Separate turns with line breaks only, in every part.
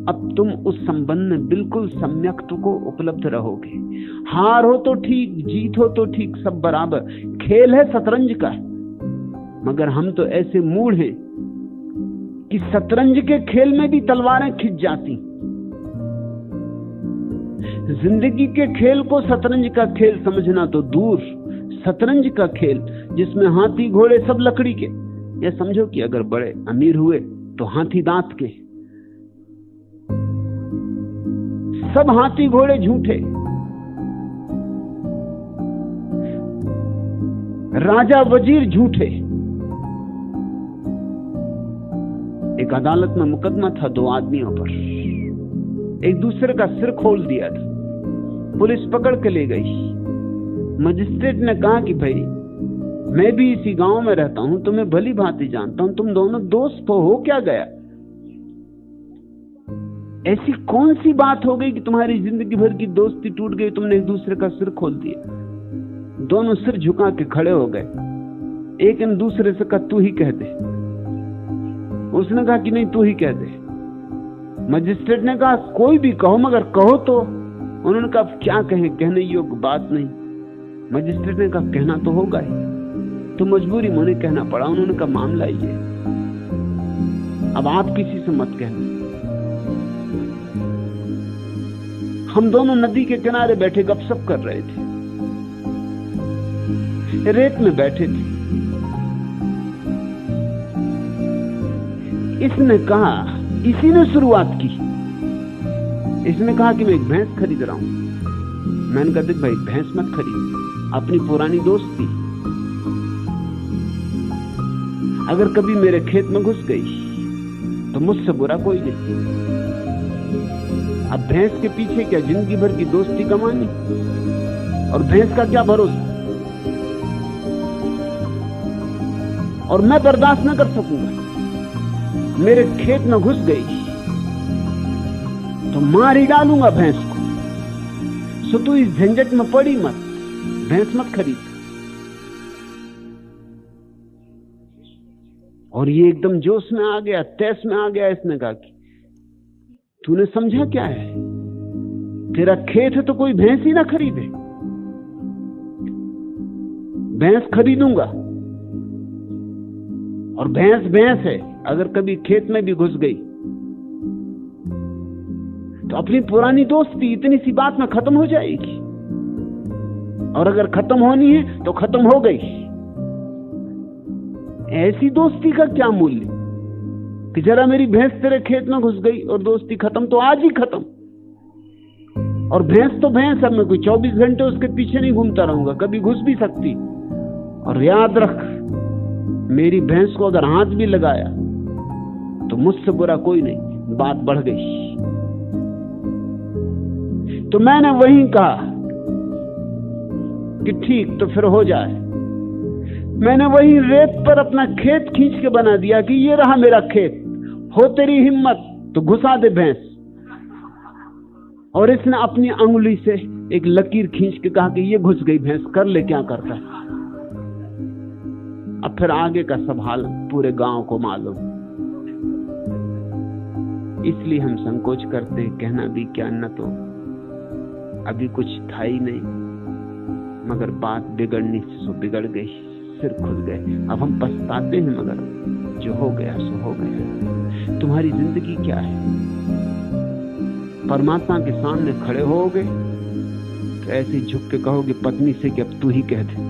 अब तुम उस संबंध में बिल्कुल सम्यक्त को उपलब्ध रहोगे। हार हो तो ठीक, जीत हो तो ठीक, सब बराबर, खेल है शतरंज का। मगर हम तो ऐसे मूढ़ हैं कि शतरंज के खेल में भी तलवारें खिंच जाती। जिंदगी के खेल को शतरंज का खेल समझना तो दूर, शतरंज का खेल जिसमें हाथी घोड़े सब लकड़ी के, या समझो कि अगर बड़े अमीर हुए तो हाथी दांत के, सब हाथी घोड़े झूठे, राजा वजीर झूठे। एक अदालत में मुकदमा था 2 आदमियों पर, एक दूसरे का सिर खोल दिया था। पुलिस पकड़ के ले गई। मजिस्ट्रेट ने कहा कि भाई मैं भी इसी गांव में रहता हूं, तुम्हें भली भांति जानता हूं, तुम दोनों दोस्त हो क्या गया? ऐसी कौन सी बात हो गई कि तुम्हारी जिंदगी भर की दोस्ती टूट गई, तुमने एक दूसरे का सिर खोल दिया? दोनों सिर झुका के खड़े हो गए। एक ने दूसरे से कहा तू ही कह दे। उसने कहा कि नहीं तू ही कह दे। मजिस्ट्रेट ने कहा कोई भी कहो, मगर कहो तो। उन्होंने कहा क्या कहें, कहने योग्य बात नहीं। मजिस्ट्रेट ने कहा कहना तो होगा ही, तो मजबूरी में उन्हें कहना पड़ा। उन्होंने कहा मामला ये, अब आप किसी से मत कहना। हम दोनों नदी के किनारे बैठे गपशप कर रहे थे, रेत में बैठे थे। इसने कहा, इसी ने शुरुआत की, इसने कहा कि मैं एक भैंस खरीद रहा हूं। मैंने कहा देख भाई भैंस मत खरीद, अपनी पुरानी दोस्ती अगर कभी मेरे खेत में घुस गई तो मुझसे बुरा कोई नहीं। अब भैंस के पीछे क्या जिंदगी भर की दोस्ती कमानी, और भैंस का क्या भरोसा, और मैं बर्दाश्त न कर सकूंगा। मेरे खेत में घुस गई तो मार ही डालूंगा भैंस को। सो तू इस झंझट में पड़ी मत, भैंस मत खरीद। और ये एकदम जोश में आ गया, तैश में आ गया। इसने कहा कि तूने समझा क्या है, तेरा खेत है तो कोई भैंस ही ना खरीदे। भैंस खरीदूंगा, और भैंस भैंस है, अगर कभी खेत में भी घुस गई तो अपनी पुरानी दोस्ती इतनी सी बात में खत्म हो जाएगी। और अगर खत्म होनी है तो खत्म हो गई। ऐसी दोस्ती का क्या मूल्य कि जरा मेरी भैंस तेरे खेत में घुस गई और दोस्ती खत्म, तो आज ही खत्म। और भैंस तो भैंस है, मैं कोई 24 घंटे उसके पीछे नहीं घूमता रहूंगा, कभी घुस भी सकती। और याद रख, मेरी भैंस को अगर हाथ भी लगाया तो मुझसे बुरा कोई नहीं। बात बढ़ गई तो मैंने वहीं कहा कि ठीक तो फिर हो जाए। मैंने वहीं रेत पर अपना खेत खींच के बना दिया कि ये रहा मेरा खेत, हो तेरी हिम्मत तो घुसा दे भैंस। और इसने अपनी अंगुली से एक लकीर खींच के कहा कि ये घुस गई भैंस, कर ले क्या करता है। अब फिर आगे का सब हाल पूरे गांव को मालूम। इसलिए हम संकोच करते हैं, कहना भी क्या, न तो अभी कुछ था ही नहीं, मगर बात बिगड़नी से सो बिगड़ गई, सिर खुल गए। अब हम पछताते हैं, मगर जो हो गया सो हो गया। तुम्हारी जिंदगी क्या है? परमात्मा के सामने खड़े होगे तो ऐसे झुक के कहोगे पत्नी से कि अब तू ही कह दे।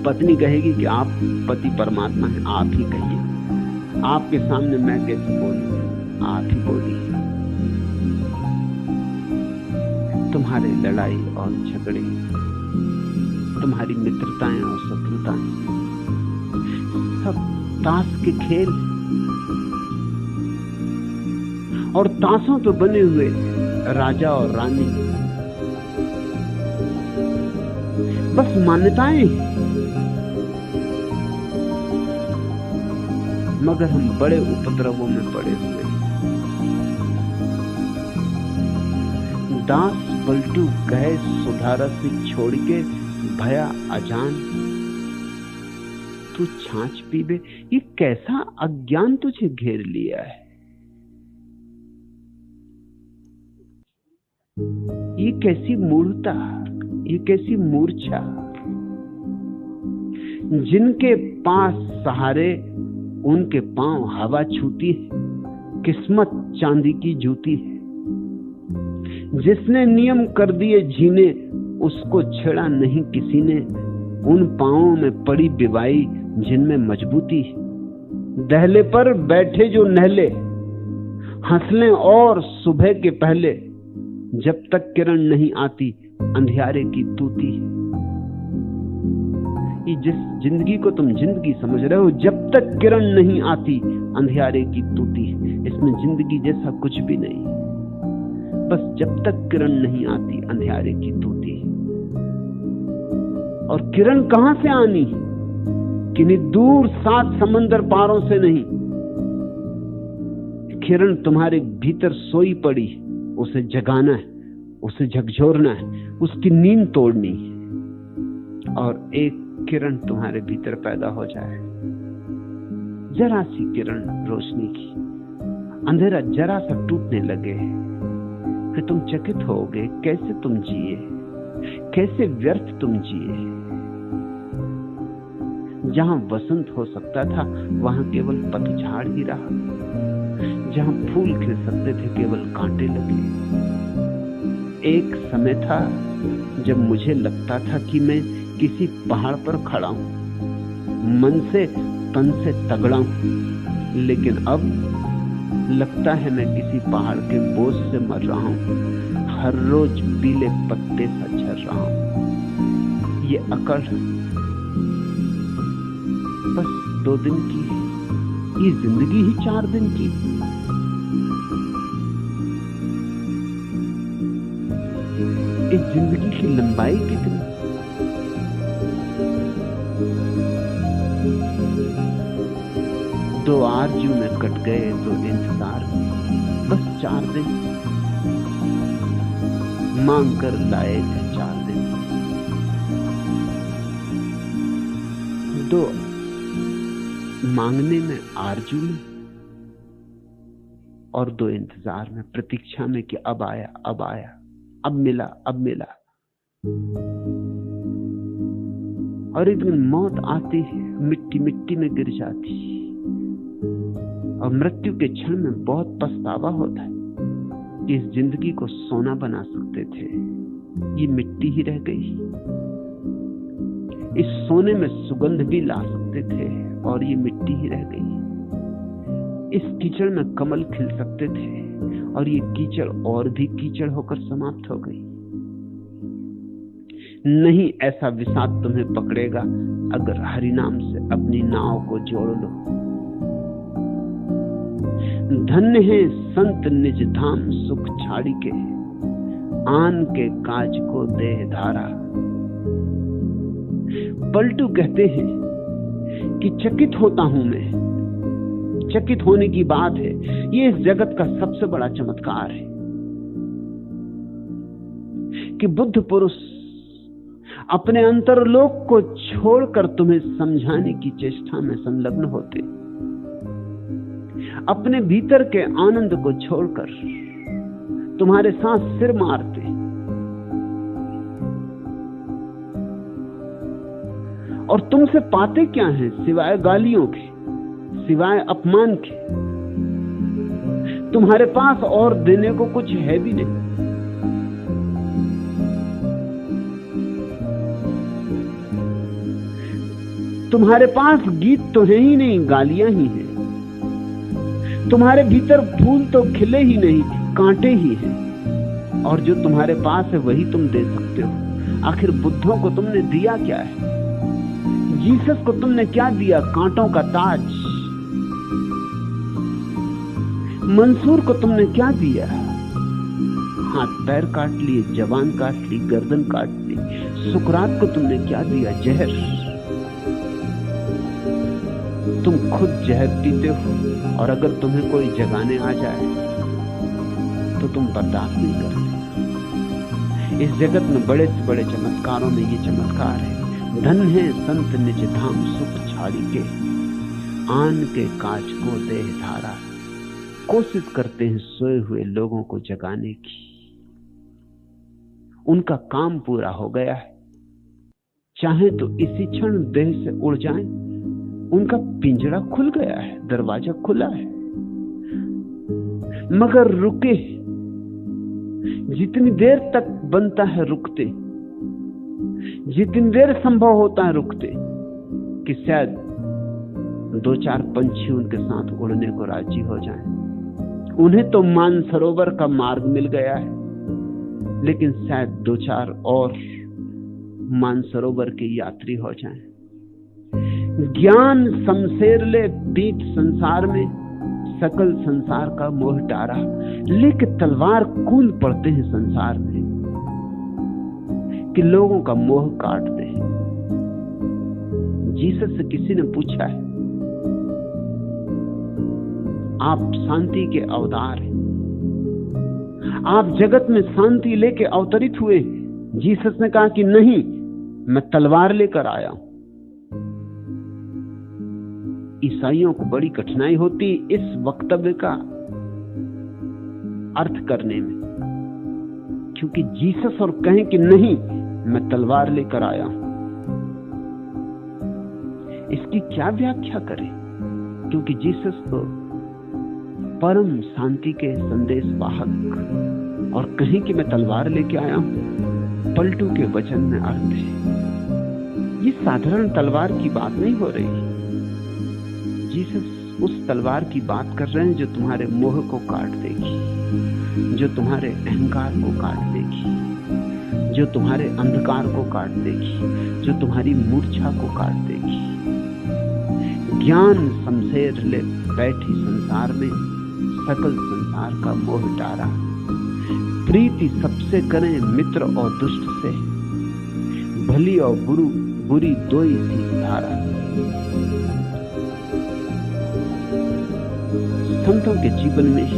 पत्नी कहेगी कि आप पति परमात्मा हैं, आप ही कहिए। आपके सामने मैं कैसे बोलूं, आप ही बोलिए। तुम्हारे लड़ाई और झगड़े, तुम्हारी मित्रताएं और शत्रुताएं, सब ताश के खेल, और ताशों पे बने हुए राजा और रानी बस मान्यताएं, मगर हम बड़े उपद्रवों में पड़े हुए। दास पलटू गए सुधारा से छोड़ के भया अजान, तू छाछ पीबे। ये कैसा अज्ञान तुझे घेर लिया है? ये कैसी मूर्खता, ये कैसी मूर्छा। जिनके पास सहारे उनके पांव हवा छूती है, किस्मत चांदी की जूती है। जिसने नियम कर दिए जीने, उसको छेड़ा नहीं किसी ने। उन पांवों में पड़ी बिवाई जिनमें मजबूती है। दहले पर बैठे जो नहले, हंस लें और सुबह के पहले। जब तक किरण नहीं आती अंधियारे की तूती है। ये जिस जिंदगी को तुम जिंदगी समझ रहे हो, जब तक किरण नहीं आती अंधियारे की तूती है। इसमें जिंदगी जैसा कुछ भी नहीं, बस जब तक किरण नहीं आती अंधियारे की तूती है। और किरण कहां से आनी? किन्हीं दूर 7 समंदर पारों से नहीं। किरण तुम्हारे भीतर सोई पड़ी, उसे जगाना है, उसे झकझोरना है, उसकी नींद तोड़नी है और एक किरण तुम्हारे भीतर पैदा हो जाए। जरा सी किरण रोशनी की, अंधेरा जरा सा टूटने लगे, फिर तुम चकित होगे कैसे तुम जिए, कैसे व्यर्थ तुम जिए। जहां वसंत हो सकता था वहां केवल पतझड़ ही रहा। जहां फूल खिल सकते थे केवल कांटे लगे। एक समय था जब मुझे लगता था कि मैं किसी पहाड़ पर खड़ा हूं, मन से तन से तगड़ा हूं, लेकिन अब लगता है मैं किसी पहाड़ के बोझ से मर रहा हूं, हर रोज पीले पत्ते सा झर रहा हूं। ये अकड़ बस 2 दिन की है, ये जिंदगी ही 4 दिन की। इस जिंदगी की लंबाई कितनी? दो आरजू में कट गए तो इंतजार में बस 4 दिन, मांग कर लाए थे 4 दिन। 2 मांगने में, आरजू में, और 2 इंतजार में, प्रतीक्षा में कि अब आया, अब आया, अब मिला, अब मिला। और एक दिन मौत आती है, मिट्टी मिट्टी में गिर जाती है और मृत्यु के क्षण में बहुत पछतावा होता है कि इस जिंदगी को सोना बना सकते थे, ये मिट्टी ही रह गई। इस सोने में सुगंध भी ला सकते थे और ये मिट्टी ही रह गई। इस कीचड़ में कमल खिल सकते थे और ये कीचड़ और भी कीचड़ होकर समाप्त हो गई। नहीं, ऐसा विषाद तुम्हें पकड़ेगा अगर हरिनाम से अपनी नाव को जोड़ लो। धन्य है संत निज धाम सुख छाड़ी के, आन के काज को देह धारा। पलटू कहते हैं कि चकित होता हूं मैं, चकित होने की बात है। ये इस जगत का सबसे बड़ा चमत्कार है कि बुद्ध पुरुष अपने अंतरलोक को छोड़कर तुम्हें समझाने की चेष्टा में संलग्न होते, अपने भीतर के आनंद को छोड़कर तुम्हारे साथ सिर मारते और तुमसे पाते क्या है सिवाय गालियों के, सिवाय अपमान के। तुम्हारे पास और देने को कुछ है भी नहीं। तुम्हारे पास गीत तो है ही नहीं, गालियां ही हैं। तुम्हारे भीतर फूल तो खिले ही नहीं, कांटे ही हैं। और जो तुम्हारे पास है वही तुम दे सकते हो। आखिर बुद्धों को तुमने दिया क्या है? जीसस को तुमने क्या दिया? कांटों का ताज। मंसूर को तुमने क्या दिया? हाथ पैर काट लिए, जवान काट ली, गर्दन काट ली। सुकरात को तुमने क्या दिया? जहर। तुम खुद जहर पीते हो और अगर तुम्हें कोई जगाने आ जाए तो तुम बर्दाश्त नहीं करते। इस जगत में बड़े से बड़े चमत्कारों में ये चमत्कार है। धन है संत निज धाम सुख छाड़ी के, आन के काज को देह धारा। कोशिश करते हैं सोए हुए लोगों को जगाने की, उनका काम पूरा हो गया है। चाहे तो इसी क्षण देह से उड़ जाएं, उनका पिंजरा खुल गया है, दरवाजा खुला है। मगर रुके, जितनी देर तक बनता है रुकते, जितनी देर संभव होता है रुकते, कि शायद 2-4 पंछी उनके साथ उड़ने को राजी हो जाएं। उन्हें तो मानसरोवर का मार्ग मिल गया है, लेकिन शायद 2-4 और मानसरोवर के यात्री हो जाएं। ज्ञान शमशेर ले पीठ संसार में, सकल संसार का मोह डारा। लेके तलवार कूल पड़ते हैं संसार में कि लोगों का मोह काट दे। जीसस से किसी ने पूछा है, आप शांति के अवतार हैं, आप जगत में शांति लेके अवतरित हुए। जीसस ने कहा कि नहीं, मैं तलवार लेकर आया हूं। ईसाइयों को बड़ी कठिनाई होती इस वक्तव्य का अर्थ करने में, क्योंकि जीसस और कहें कि नहीं, मैं तलवार लेकर आया हूं, इसकी क्या व्याख्या करें? क्योंकि जीसस तो परम शांति के संदेश वाहक, और कहें कि मैं तलवार लेके आया हूं, पलटू के वचन में अर्थ है। ये साधारण तलवार की बात नहीं हो रही। जीसस उस तलवार की बात कर रहे हैं जो तुम्हारे मोह को काट देगी, जो तुम्हारे अहंकार को काट देगी, जो तुम्हारे अंधकार को काट देगी, जो तुम्हारी मूर्छा को काट देगी। ज्ञान शमशेर ले बैठी संसार में, सकल संसार का मोह डारा। प्रीति सबसे करें मित्र और दुष्ट से, भली और बुरी दो ही सी धारा। संतों के जीवन में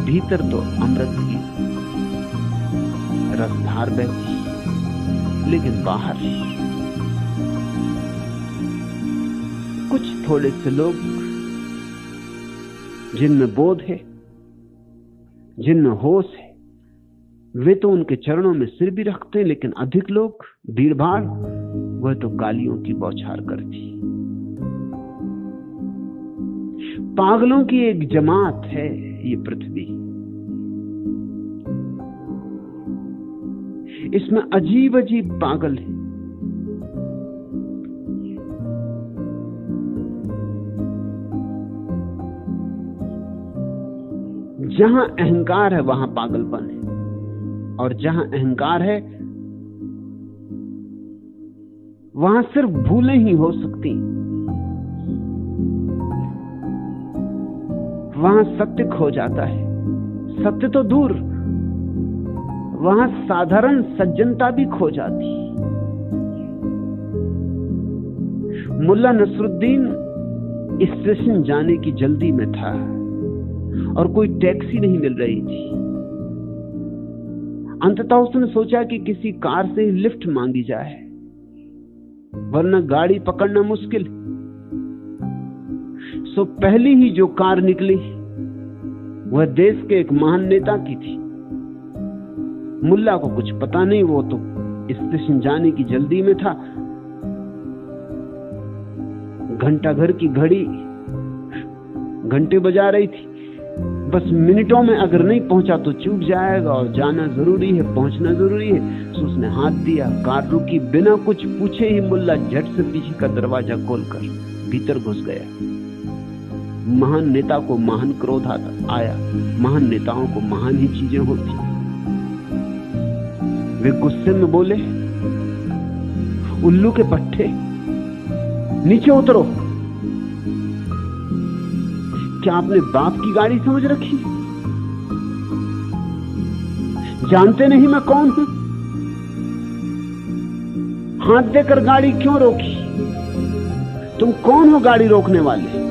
भीतर तो अमृत की रसधार बहती, लेकिन बाहर कुछ थोड़े से लोग जिनमें बोध है, जिनमें होश है, वे तो उनके चरणों में सिर भी रखते हैं, लेकिन अधिक लोग, भीड़ भाड़, वह तो गालियों की बौछार करती। पागलों की एक जमात है ये पृथ्वी। इसमें अजीब अजीब पागल है। जहां अहंकार है वहां पागलपन है, और जहां अहंकार है वहां सिर्फ भूलें ही हो सकती। वहां सत्य खो जाता है, सत्य तो दूर, वहां साधारण सज्जनता भी खो जाती। मुल्ला नसरुद्दीन स्टेशन जाने की जल्दी में था और कोई टैक्सी नहीं मिल रही थी। अंततः उसने सोचा कि किसी कार से लिफ्ट मांगी जाए, वरना गाड़ी पकड़ना मुश्किल। सो पहली ही जो कार निकली वह देश के एक महान नेता की थी। मुल्ला को कुछ पता नहीं, वो तो स्टेशन जाने की जल्दी में था। घंटाघर की घड़ी घंटे बजा रही थी, बस मिनटों में अगर नहीं पहुंचा तो चूक जाएगा, और जाना जरूरी है, पहुंचना जरूरी है। तो उसने हाथ दिया, कार रुकी। बिना कुछ पूछे ही मुल्ला झट से पीछे का दरवाजा खोलकर भीतर घुस गया। महान नेता को महान क्रोध आया। महान नेताओं को महान ही चीजें होती। वे गुस्से में बोले, उल्लू के पट्टे, नीचे उतरो। क्या आपने बाप की गाड़ी समझ रखी? जानते नहीं मैं कौन हूं? हाथ देकर गाड़ी क्यों रोकी? तुम कौन हो गाड़ी रोकने वाले?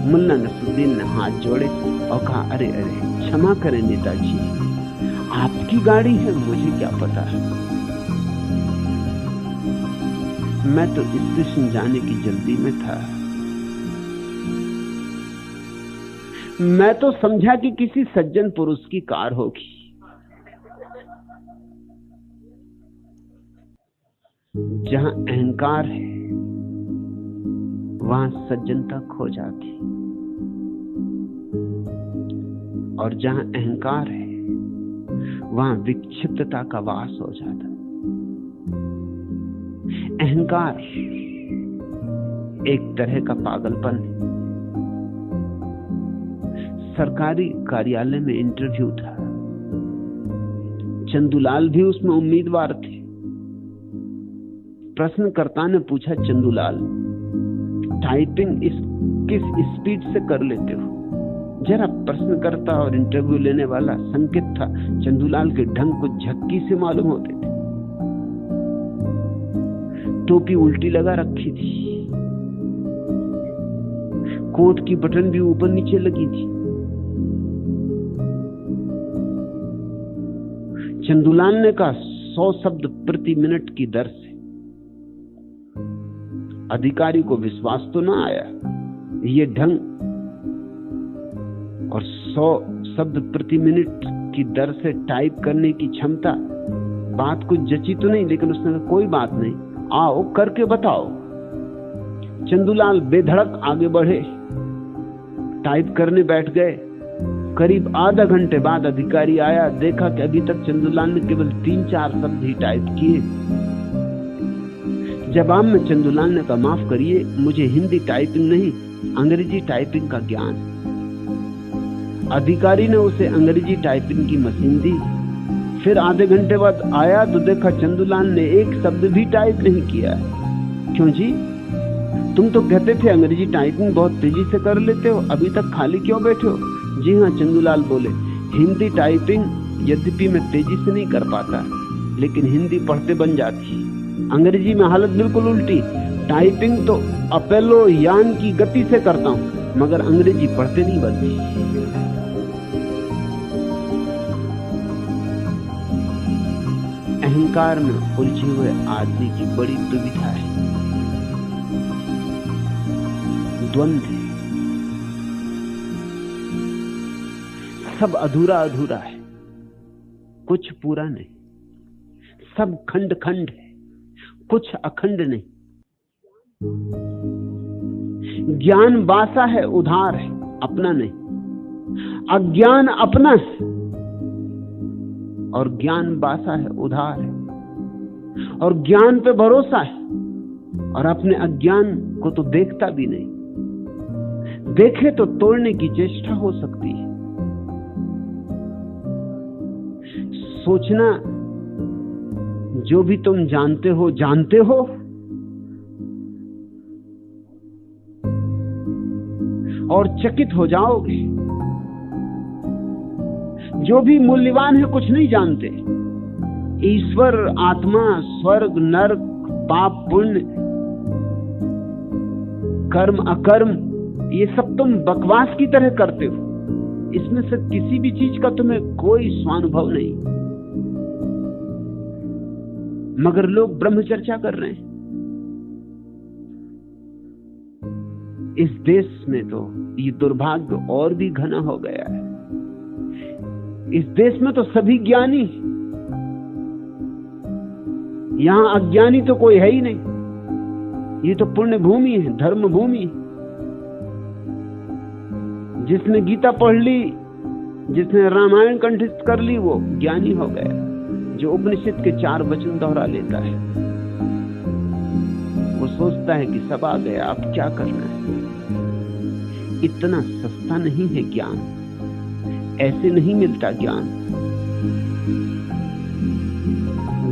मुल्ला नसरुद्दीन ने हाथ जोड़े और कहा, अरे अरे क्षमा करें नेताजी, आपकी गाड़ी है, मुझे क्या पता है। मैं तो स्टेशन जाने की जल्दी में था। मैं तो समझा कि किसी सज्जन पुरुष की कार होगी। जहां अहंकार है वहां सज्जनता खो जाती, और जहां अहंकार है वहां विक्षिप्तता का वास हो जाता। अहंकार एक तरह का पागलपन है। सरकारी कार्यालय में इंटरव्यू था, चंदूलाल भी उसमें उम्मीदवार थे। प्रश्नकर्ता ने पूछा, चंदूलाल टाइपिंग किस स्पीड से कर लेते हो? जरा प्रश्नकर्ता और इंटरव्यू लेने वाला संकेत था। चंदूलाल के ढंग कुछ झक्की से मालूम होते थे। टोपी उल्टी लगा रखी थी, कोट की बटन भी ऊपर नीचे लगी थी। चंदूलाल ने कहा, 100 शब्द प्रति मिनट की दर से। अधिकारी को विश्वास तो ना आया, ये ढंग और 100 शब्द प्रति मिनट की दर से टाइप करने की क्षमता, बात कुछ जची तो नहीं, लेकिन उसने कहा कोई बात नहीं, आओ करके बताओ। चंदूलाल बेधड़क आगे बढ़े, टाइप करने बैठ गए। करीब आधा घंटे बाद अधिकारी आया, देखा कि अभी तक चंदूलाल ने केवल 3-4 शब्द ही टाइप किए। जवाब में चंदूलाल ने कहा, माफ करिए, मुझे हिंदी टाइपिंग नहीं, अंग्रेजी टाइपिंग का ज्ञान। अधिकारी ने उसे अंग्रेजी टाइपिंग की मशीन दी। फिर आधे घंटे बाद आया तो देखा चंदूलाल ने एक शब्द भी टाइप नहीं किया। क्यों जी, तुम तो कहते थे अंग्रेजी टाइपिंग बहुत तेजी से कर लेते हो, अभी तक खाली क्यों बैठे हो? जी हाँ, चंदूलाल बोले, हिंदी टाइपिंग यद्यपि मैं तेजी से नहीं कर पाता, लेकिन हिंदी पढ़ते बन जाती। अंग्रेजी में हालत बिल्कुल उल्टी, टाइपिंग तो अपोलो यान की गति से करता हूं, मगर अंग्रेजी पढ़ते नहीं बनती। अहंकार में उलझे हुए आदमी की बड़ी दुविधा है, द्वंद्व है। सब अधूरा अधूरा है, कुछ पूरा नहीं। सब खंड खंड है, कुछ अखंड नहीं। ज्ञान वासा है, उधार है, अपना नहीं। अज्ञान अपना है और ज्ञान वासा है, उधार है। और ज्ञान पे भरोसा है और अपने अज्ञान को तो देखता भी नहीं। देखे तो तोड़ने की चेष्टा हो सकती है। सोचना, जो भी तुम जानते हो और चकित हो जाओगे। जो भी मूल्यवान है कुछ नहीं जानते। ईश्वर, आत्मा, स्वर्ग, नरक, पाप, पुण्य, कर्म, अकर्म, ये सब तुम बकवास की तरह करते हो। इसमें से किसी भी चीज का तुम्हें कोई स्वानुभव नहीं, मगर लोग ब्रह्म चर्चा कर रहे हैं। इस देश में तो ये दुर्भाग्य और भी घना हो गया है। इस देश में तो सभी ज्ञानी, यहां अज्ञानी तो कोई है ही नहीं। ये तो पुण्य भूमि है, धर्म भूमि। जिसने गीता पढ़ ली, जिसने रामायण कंठस्थ कर ली, वो ज्ञानी हो गया। जो उपनिषद के 4 वचन दोहरा लेता है, वो सोचता है कि सब आ गया, अब क्या करना है। इतना सस्ता नहीं है ज्ञान, ऐसे नहीं मिलता ज्ञान।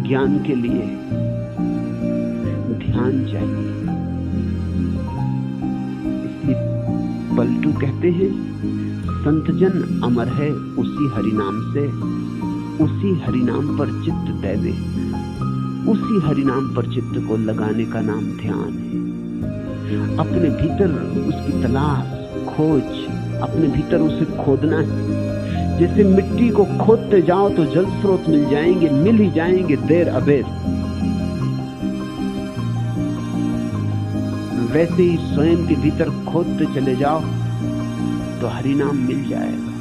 ज्ञान के लिए ध्यान चाहिए। इसलिए पलटू कहते हैं, संतजन अमर है उसी हरिनाम से, उसी हरिनाम पर चित्त दैवे। उसी हरिनाम पर चित्त को लगाने का नाम ध्यान है। अपने भीतर उसकी तलाश, खोज, अपने भीतर उसे खोदना है। जैसे मिट्टी को खोदते जाओ तो जल स्रोत मिल जाएंगे, मिल ही जाएंगे देर अबेर। वैसे ही स्वयं के भीतर खोदते चले जाओ तो हरि नाम मिल जाएगा,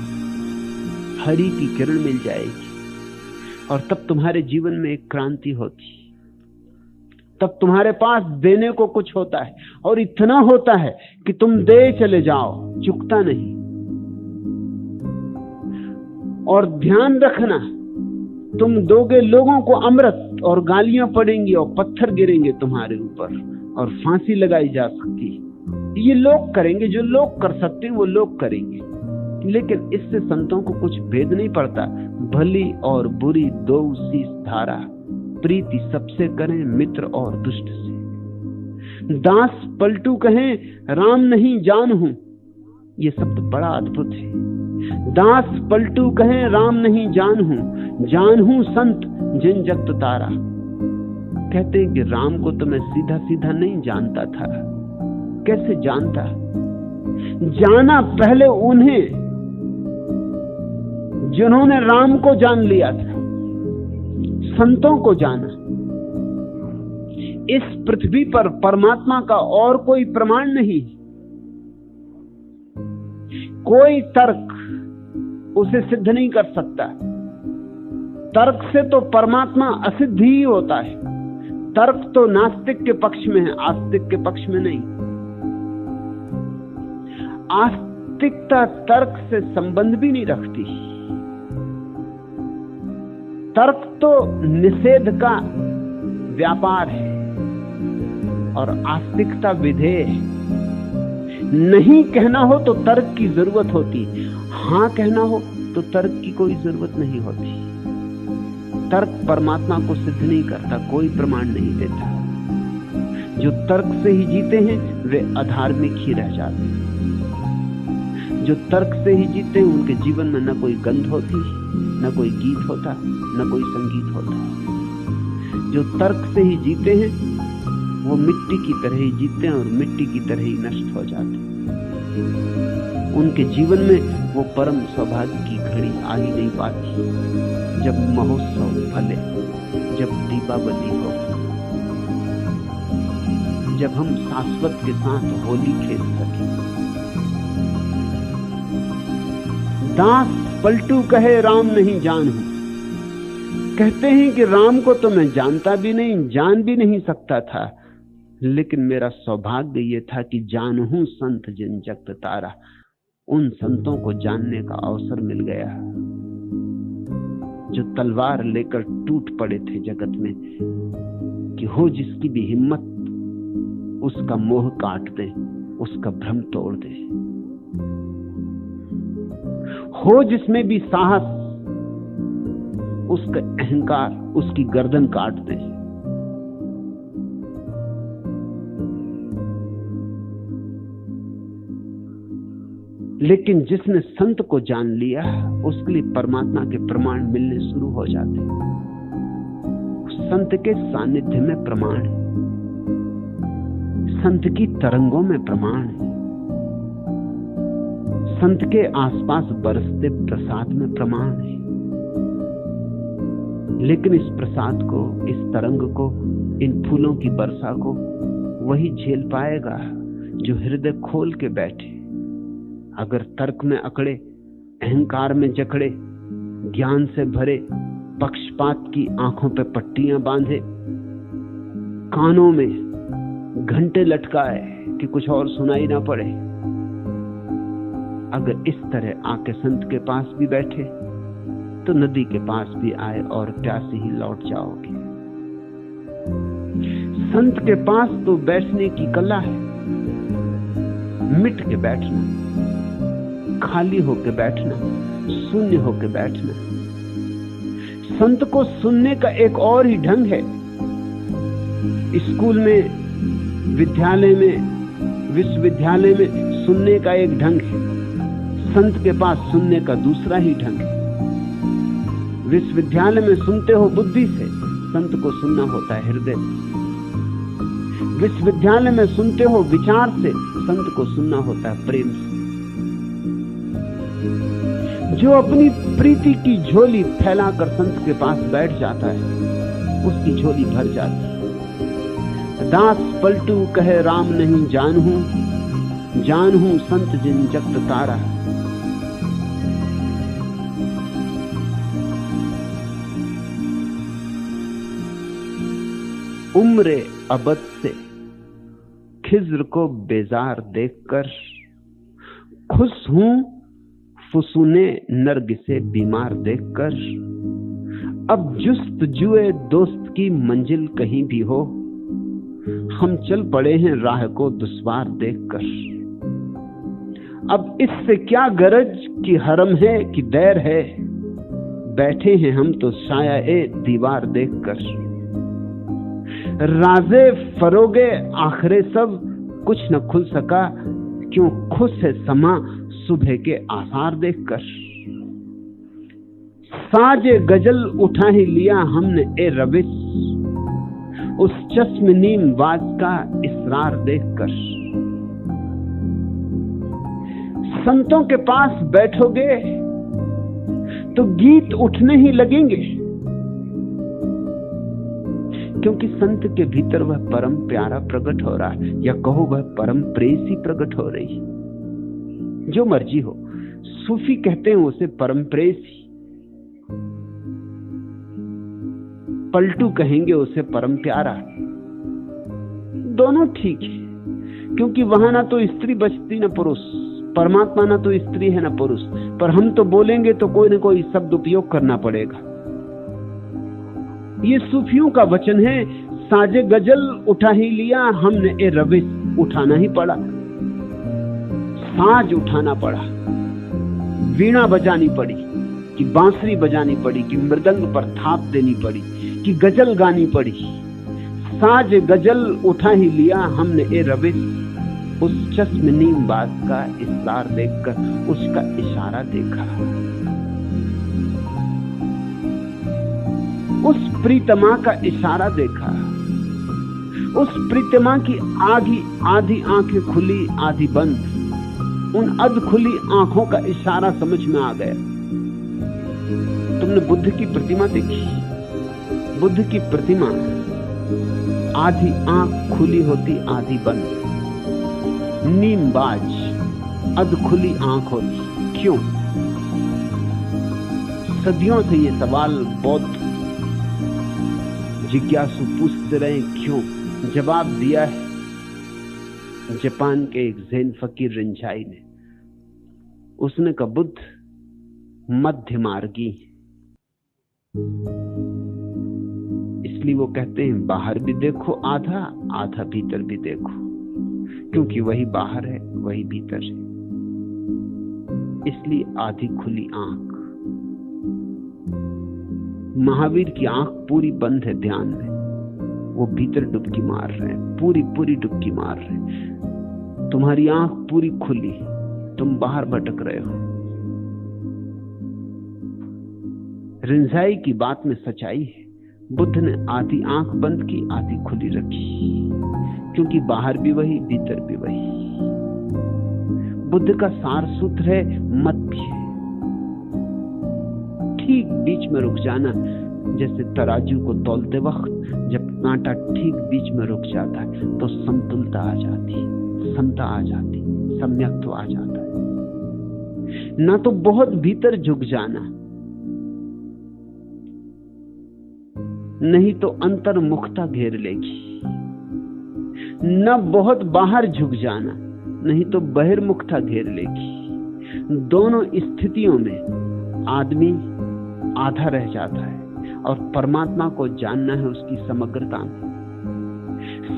हरि की किरण मिल जाएगी, और तब तुम्हारे जीवन में एक क्रांति होती। तब तुम्हारे पास देने को कुछ होता है, और इतना होता है कि तुम दे चले जाओ, चुकता नहीं। और ध्यान रखना, तुम दोगे लोगों को अमृत और गालियां पड़ेंगी और पत्थर गिरेंगे तुम्हारे ऊपर और फांसी लगाई जा सकती है। ये लोग करेंगे, जो लोग कर सकते हैं वो लोग करेंगे, लेकिन इससे संतों को कुछ भेद नहीं पड़ता। भली और बुरी दो शीश धारा, प्रीति सबसे करें मित्र और दुष्ट से। दास पलटू कहें राम नहीं जान हूं, ये शब्द बड़ा अद्भुत है। दास पलटू कहें राम नहीं जान हूं संत जिन जगत तारा। कहते हैं कि राम को तो मैं सीधा सीधा नहीं जानता था। कैसे जानता? जाना पहले उन्हें जिन्होंने राम को जान लिया था, संतों को जाना। इस पृथ्वी पर परमात्मा का और कोई प्रमाण नहीं, कोई तर्क उसे सिद्ध नहीं कर सकता। तर्क से तो परमात्मा असिद्ध ही होता है। तर्क तो नास्तिक के पक्ष में है, आस्तिक के पक्ष में नहीं। आस्तिकता तर्क से संबंध भी नहीं रखती। तर्क तो निषेध का व्यापार है और आस्तिकता विधेय है। नहीं कहना हो तो तर्क की जरूरत होती, हां कहना हो तो तर्क की कोई जरूरत नहीं होती। तर्क परमात्मा को सिद्ध नहीं करता, कोई प्रमाण नहीं देता। जो तर्क से ही जीते हैं वे अधार्मिक ही रह जाते हैं। जो तर्क से ही जीते हैं उनके जीवन में न कोई गंध होती, न कोई गीत होता, न कोई संगीत होता। जो तर्क से ही जीते हैं वो मिट्टी की तरह ही जीते हैं और मिट्टी की तरह ही नष्ट हो जाते हैं। उनके जीवन में वो परम सौभाग्य की घड़ी आ ही नहीं पाती जब महोत्सव फले, जब दीपावली हो, जब हम शाश्वत के साथ होली खेल सकें। दास पलटू कहे राम नहीं जान हूं। कहते हैं कि राम को तो मैं जानता भी नहीं, जान भी नहीं सकता था, लेकिन मेरा सौभाग्य ये था कि जानूं संत जिन जगत तारा। उन संतों को जानने का अवसर मिल गया जो तलवार लेकर टूट पड़े थे जगत में, कि हो जिसकी भी हिम्मत उसका मोह काट दे, उसका भ्रम तोड़ दे। हो जिसमें भी साहस उसका अहंकार, उसकी गर्दन काट दे। लेकिन जिसने संत को जान लिया उसके लिए परमात्मा के प्रमाण मिलने शुरू हो जाते। संत के सानिध्य में प्रमाण है, संत की तरंगों में प्रमाण है, संत के आसपास बरसते प्रसाद में प्रमाण है। लेकिन इस प्रसाद को, इस तरंग को, इन फूलों की वर्षा को वही झेल पाएगा जो हृदय खोल के बैठे। अगर तर्क में अकड़े, अहंकार में जकड़े, ज्ञान से भरे, पक्षपात की आंखों पे पट्टियां बांधे, कानों में घंटे लटकाए कि कुछ और सुनाई ना पड़े, अगर इस तरह आके संत के पास भी बैठे तो नदी के पास भी आए और प्यासे ही लौट जाओगे। संत के पास तो बैठने की कला है, मिट के बैठना, खाली होके बैठना, शून्य होके बैठना। संत को सुनने का एक और ही ढंग है। स्कूल में, विद्यालय में, विश्वविद्यालय में सुनने का एक ढंग है, संत के पास सुनने का दूसरा ही ढंग है। विश्वविद्यालय में सुनते हो बुद्धि से, संत को सुनना होता है हृदय से। विश्वविद्यालय में सुनते हो विचार से, संत को सुनना होता है प्रेम से। जो अपनी प्रीति की झोली फैलाकर संत के पास बैठ जाता है उसकी झोली भर जाती है। दास पलटू कहे राम नहीं जानूं, जान हूं संत जिन जगत तारा। उम्र अबद से खिज्र को बेजार देखकर, खुश हूं फुसूने नरगिसे बीमार देखकर। अब जुस्तजुए दोस्त की मंजिल कहीं भी हो, हम चल पड़े हैं राह को दुश्वार देखकर। अब इससे क्या गरज कि हरम है कि दैर है, बैठे हैं हम तो साया ए दीवार देखकर। राजे फरोगे आखिरे सब कुछ न खुल सका, क्यों खुश है समा सुबह के आसार देखकर। साजे गजल उठा ही लिया हमने ए रविश, उस चश्म नीम बाज का इसरार देखकर। संतों के पास बैठोगे तो गीत उठने ही लगेंगे, क्योंकि संत के भीतर वह परम प्यारा प्रकट हो रहा है, या कहो वह परम प्रेसी प्रकट हो रही है। जो मर्जी हो, सूफी कहते हैं उसे परम प्रेसी, पलटू कहेंगे उसे परम प्यारा। दोनों ठीक है, क्योंकि वहां ना तो स्त्री बचती ना पुरुष, परमात्मा ना तो स्त्री है ना पुरुष, पर हम तो बोलेंगे तो कोई ना कोई शब्द उपयोग करना पड़ेगा। ये सूफियों का वचन है, साजे गजल उठा ही लिया हमने ए रविश, उठाना ही पड़ा, साज उठाना पड़ा, वीणा बजानी पड़ी, कि बांसुरी बजानी पड़ी, कि मृदंग पर थाप देनी पड़ी, कि गजल गानी पड़ी। साज गजल उठा ही लिया हमने ए रविश, उस चश्म नीम बाज का इसरार देखकर, उसका इशारा देखा। उस प्रीतमा का इशारा देखा, उस प्रीतमा की आधी आंखें खुली आधी बंद, उन अध खुली आंखों का इशारा समझ में आ गया। तुमने बुद्ध की प्रतिमा देखी? बुद्ध की प्रतिमा आधी आंख खुली होती आधी बंद, नीमबाज, अध खुली आंख होती। क्यों? सदियों से ये सवाल बौद्ध जिज्ञासु पूछते रहे, क्यों? जवाब दिया है जापान के एक जैन फकीर रिंझाई ने। उसने कहा बुद्ध मध्य मार्गी, इसलिए वो कहते हैं बाहर भी देखो आधा, आधा भीतर भी देखो, क्योंकि वही बाहर है वही भीतर है। इसलिए आधी खुली आंख। महावीर की आंख पूरी बंद है ध्यान में, वो भीतर डुबकी मार रहे हैं, पूरी पूरी डुबकी मार रहे हैं। तुम्हारी आंख पूरी खुली, तुम बाहर भटक रहे हो। रिंझाई की बात में सच्चाई है। बुद्ध ने आधी आंख बंद की, आधी खुली रखी, क्योंकि बाहर भी वही भीतर भी वही। बुद्ध का सार सूत्र है मध्य, ठीक बीच में रुक जाना। जैसे तराजू को तौलते वक्त जब कांटा ठीक बीच में रुक जाता है तो समतुलता आ जाती, समता आ जाती, सम्यक्त्व आ जाता है। ना तो बहुत भीतर झुक जाना, नहीं तो अंतर्मुखता घेर लेगी। न बहुत बाहर झुक जाना, नहीं तो बहिर्मुखता घेर लेगी। दोनों स्थितियों में आदमी आधा रह जाता है, और परमात्मा को जानना है उसकी समग्रता में।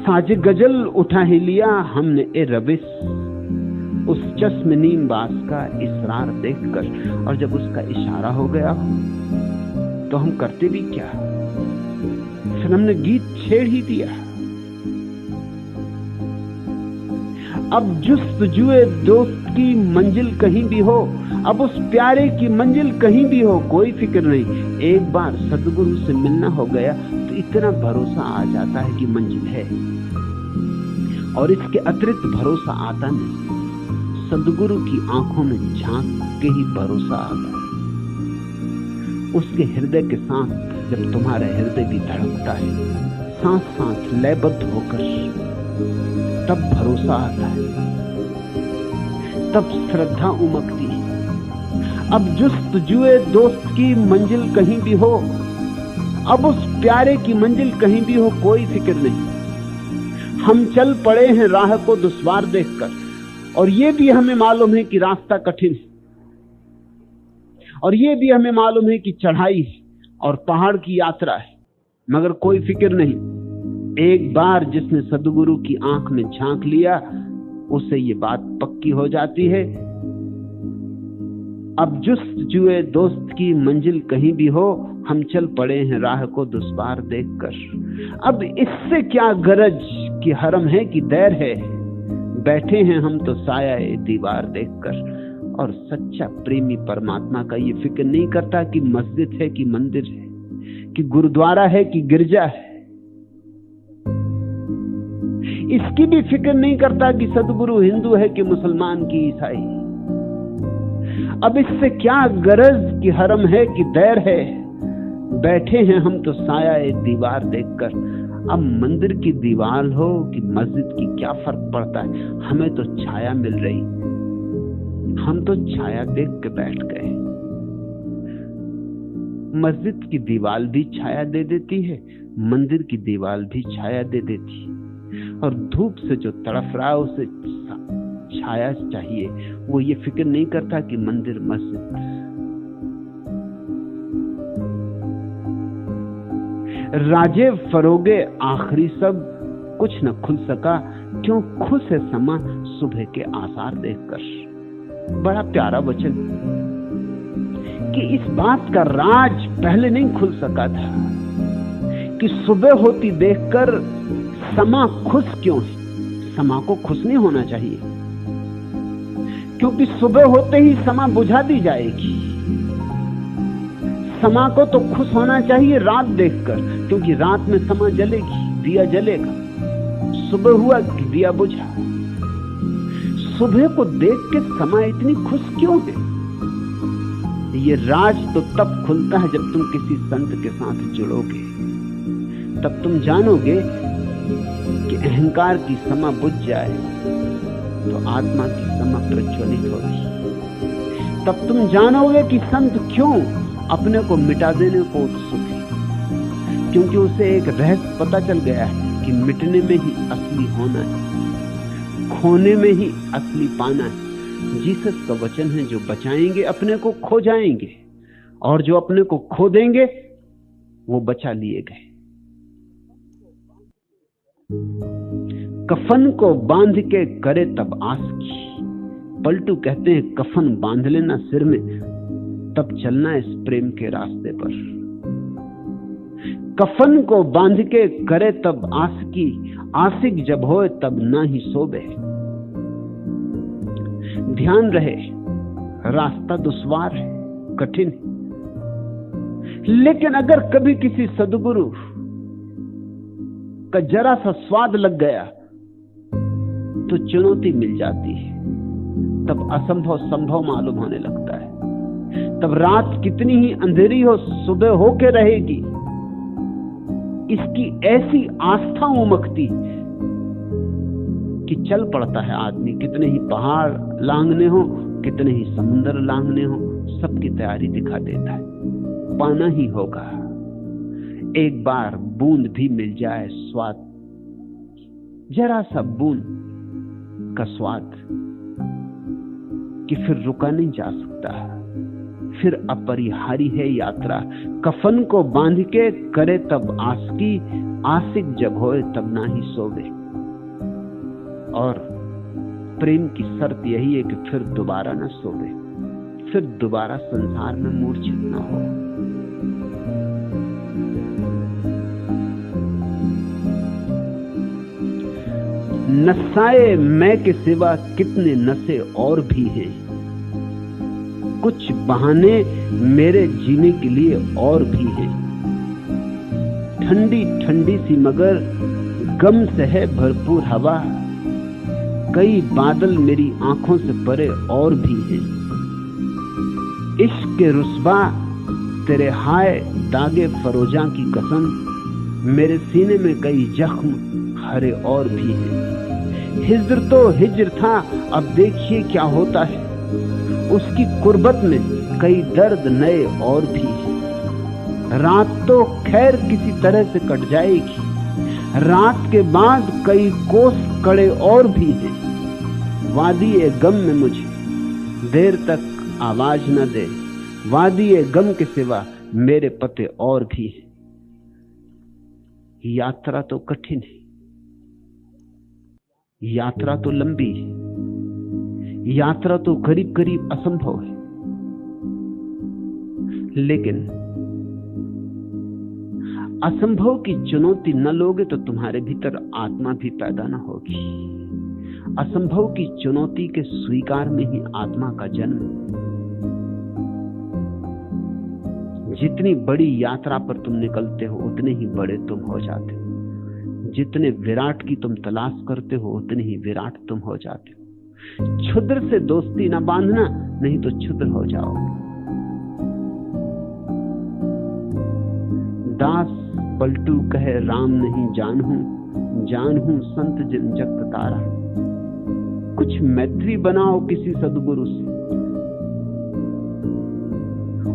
साज गजल उठा ही लिया हमने ए रविश, उस चश्म नीम बास का इसरार देखकर। और जब उसका इशारा हो गया तो हम करते भी क्या, फिर हमने गीत छेड़ ही दिया। अब जुस्तजुए दोस्त की मंजिल कहीं भी हो, अब उस प्यारे की मंजिल कहीं भी हो, कोई फिक्र नहीं। एक बार सदगुरु से मिलना हो गया तो इतना भरोसा आ जाता है कि मंजिल है, और इसके अतिरिक्त भरोसा आता नहीं। सदगुरु की आंखों में झांक के ही भरोसा आता है। उसके हृदय के साथ जब तुम्हारा हृदय भी धड़कता है, साथ साथ लयबद्ध होकर, तब भरोसा आता है। तब श्रद्धा उमकती है। अब जुस्तजुए दोस्त की मंजिल कहीं भी हो, अब उस प्यारे की मंजिल कहीं भी हो, कोई फिक्र नहीं। हम चल पड़े हैं राह को दुश्वार देखकर, और ये भी हमें मालूम है कि रास्ता कठिन है, और ये भी हमें मालूम है कि चढ़ाई है और पहाड़ की यात्रा है, मगर कोई फिक्र नहीं। एक बार जिसने सद्गुरु की आंख में झांक लिया, उससे ये बात पक्की हो जाती है। अब जुस्तजुए दोस्त की मंजिल कहीं भी हो, हम चल पड़े हैं राह को दुश्वार देखकर। अब इससे क्या गरज कि हरम है कि दैर है, बैठे हैं हम तो साया दीवार देखकर। और सच्चा प्रेमी परमात्मा का ये फिक्र नहीं करता कि मस्जिद है कि मंदिर है, कि गुरुद्वारा है कि गिरजा है। इसकी भी फिक्र नहीं करता कि सद्गुरु हिंदू है कि मुसलमान की ईसाई। अब इससे क्या गरज कि हरम है कि दैर है, बैठे हैं हम तो साया दीवार देखकर। अब मंदिर की दीवार हो कि मस्जिद की क्या फर्क पड़ता है, हमें तो छाया मिल रही, हम तो छाया देख के बैठ गए। मस्जिद की दीवार भी छाया दे देती है, मंदिर की दीवार भी छाया दे देती है, और धूप से जो तड़फ रहा है उसे छाया चाहिए। वो ये फिक्र नहीं करता कि मंदिर मस्जिद। राजे फरोगे आखिरी सब, कुछ न खुल सका, क्यों खुश है समा सुबह के आसार देखकर। बड़ा प्यारा वचन कि इस बात का राज पहले नहीं खुल सका था कि सुबह होती देखकर समा खुश क्यों है। समा को खुश नहीं होना चाहिए, क्योंकि सुबह होते ही समा बुझा दी जाएगी। समा को तो खुश होना चाहिए रात देखकर, क्योंकि रात में समा जलेगी, दिया जलेगा। सुबह हुआ कि दिया बुझा। सुबह को देख के समा इतनी खुश क्यों है? ये राज तो तब खुलता है जब तुम किसी संत के साथ जुड़ोगे, तब तुम जानोगे कि अहंकार की समा बुझ जाए तो आत्मा की समा प्रज्वलित होगी। तब तुम जानोगे कि संत क्यों अपने को मिटा देने को उत्सुक है, क्योंकि उसे एक रहस्य पता चल गया है कि मिटने में ही असली होना है, खोने में ही असली पाना है। जीसस का वचन है, जो बचाएंगे अपने को खो जाएंगे, और जो अपने को खो देंगे वो बचा लिए गए। कफन को बांध के करे तब आस की। पलटू कहते हैं कफन बांध लेना सिर में, तब चलना इस प्रेम के रास्ते पर। कफन को बांध के करे तब आस की, आशिक जब होए तब ना ही सोबे। ध्यान रहे, रास्ता दुश्वार है, कठिन है, लेकिन अगर कभी किसी सद्गुरु का जरा सा स्वाद लग गया तो चुनौती मिल जाती है। तब असंभव संभव मालूम होने लगता है। तब रात कितनी ही अंधेरी हो, सुबह होके रहेगी। इसकी ऐसी आस्था उमकती कि चल पड़ता है आदमी। कितने ही पहाड़ लांघने हो, कितने ही समुद्र लांघने हो, सबकी तैयारी दिखा देता है। पाना ही होगा। एक बार बूंद भी मिल जाए स्वाद, जरा सा बूंद का स्वाद, कि फिर रुका नहीं जा सकता, फिर अपरिहारी है यात्रा। कफन को बांध के करे तब आस की, आशिक जब होए तब ना ही सोवे। और प्रेम की शर्त यही है कि फिर दोबारा न सोवे, फिर दोबारा संसार में मूर्छित न हो। नशाए मैं के सिवा कितने नशे और भी हैं, कुछ बहाने मेरे जीने के लिए और भी हैं। ठंडी ठंडी सी मगर गम से है भरपूर हवा, कई बादल मेरी आंखों से परे और भी हैं। इश्क के रुस्बा तेरे हाय दागे फरोजा की कसम, मेरे सीने में कई जख्म हरे और भी हैं। हिज्र तो हिज्र था, अब देखिए क्या होता है। उसकी कुर्बत में कई दर्द नए और भी हैं। रात तो खैर किसी तरह से कट जाएगी, रात के बाद कई कोस कड़े और भी हैं। वादी ए गम में मुझे देर तक आवाज न दे, वादी ए गम के सिवा मेरे पते और भी हैं। यात्रा तो कठिन है, यात्रा तो लंबी है, यात्रा तो करीब करीब असंभव है, लेकिन असंभव की चुनौती न लोगे तो तुम्हारे भीतर आत्मा भी पैदा न होगी। असंभव की चुनौती के स्वीकार में ही आत्मा का जन्म। जितनी बड़ी यात्रा पर तुम निकलते हो उतने ही बड़े तुम हो जाते हो। जितने विराट की तुम तलाश करते हो उतने ही विराट तुम हो जाते हो। क्षुद्र से दोस्ती न बांधना, नहीं तो क्षुद्र हो जाओगे। दास पलटू कहे राम नहीं जानहूं, जानहूं संत जिन जगत तारा। कुछ मैत्री बनाओ किसी सदगुरु से,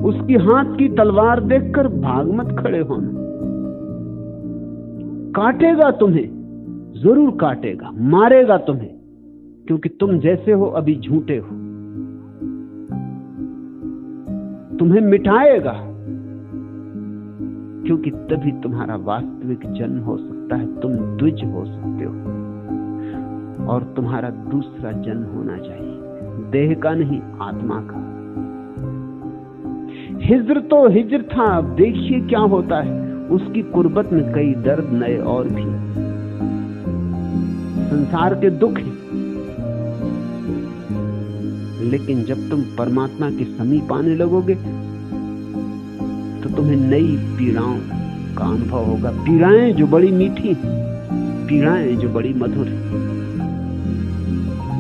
उसकी हाथ की तलवार देखकर भाग मत खड़े होना। काटेगा तुम्हें, जरूर काटेगा, मारेगा तुम्हें, क्योंकि तुम जैसे हो अभी झूठे हो। तुम्हें मिटाएगा, क्योंकि तभी तुम्हारा वास्तविक जन्म हो सकता है। तुम द्विज हो सकते हो और तुम्हारा दूसरा जन्म होना चाहिए, देह का नहीं, आत्मा का। हिज्र तो हिज्र था, अब देखिए क्या होता है। उसकी कुर्बत में कई दर्द नए और भी। संसार के दुख हैं, लेकिन जब तुम परमात्मा के समीप आने लगोगे तो तुम्हें नई पीड़ाओं का अनुभव होगा। पीड़ाएं जो बड़ी मीठी, पीड़ाएं जो बड़ी मधुर,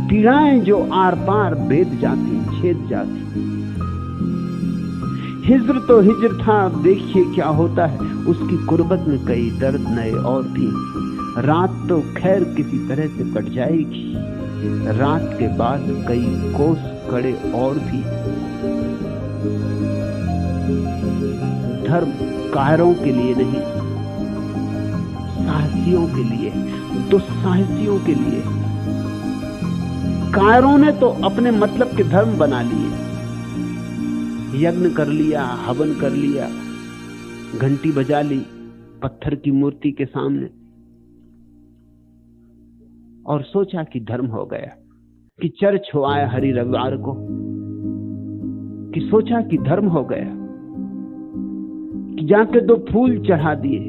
पीड़ाएं जो आर पार भेद जाती, छेद जाती। हिज्र तो हिज्र था, अब देखिए क्या होता है। उसकी कुर्बत में कई दर्द नए और भी। रात तो खैर किसी तरह से कट जाएगी, रात के बाद कई कोस कड़े और भी। धर्म कायरों के लिए नहीं, साहसियों के लिए, दुस्साहसियों के लिए। कायरों ने तो अपने मतलब के धर्म बना लिए, यज्ञ कर लिया, हवन कर लिया, घंटी बजा ली पत्थर की मूर्ति के सामने और सोचा कि धर्म हो गया, कि चर्च हो आया हरि रविवार को, कि सोचा कि धर्म हो गया, कि जाके 2 फूल चढ़ा दिए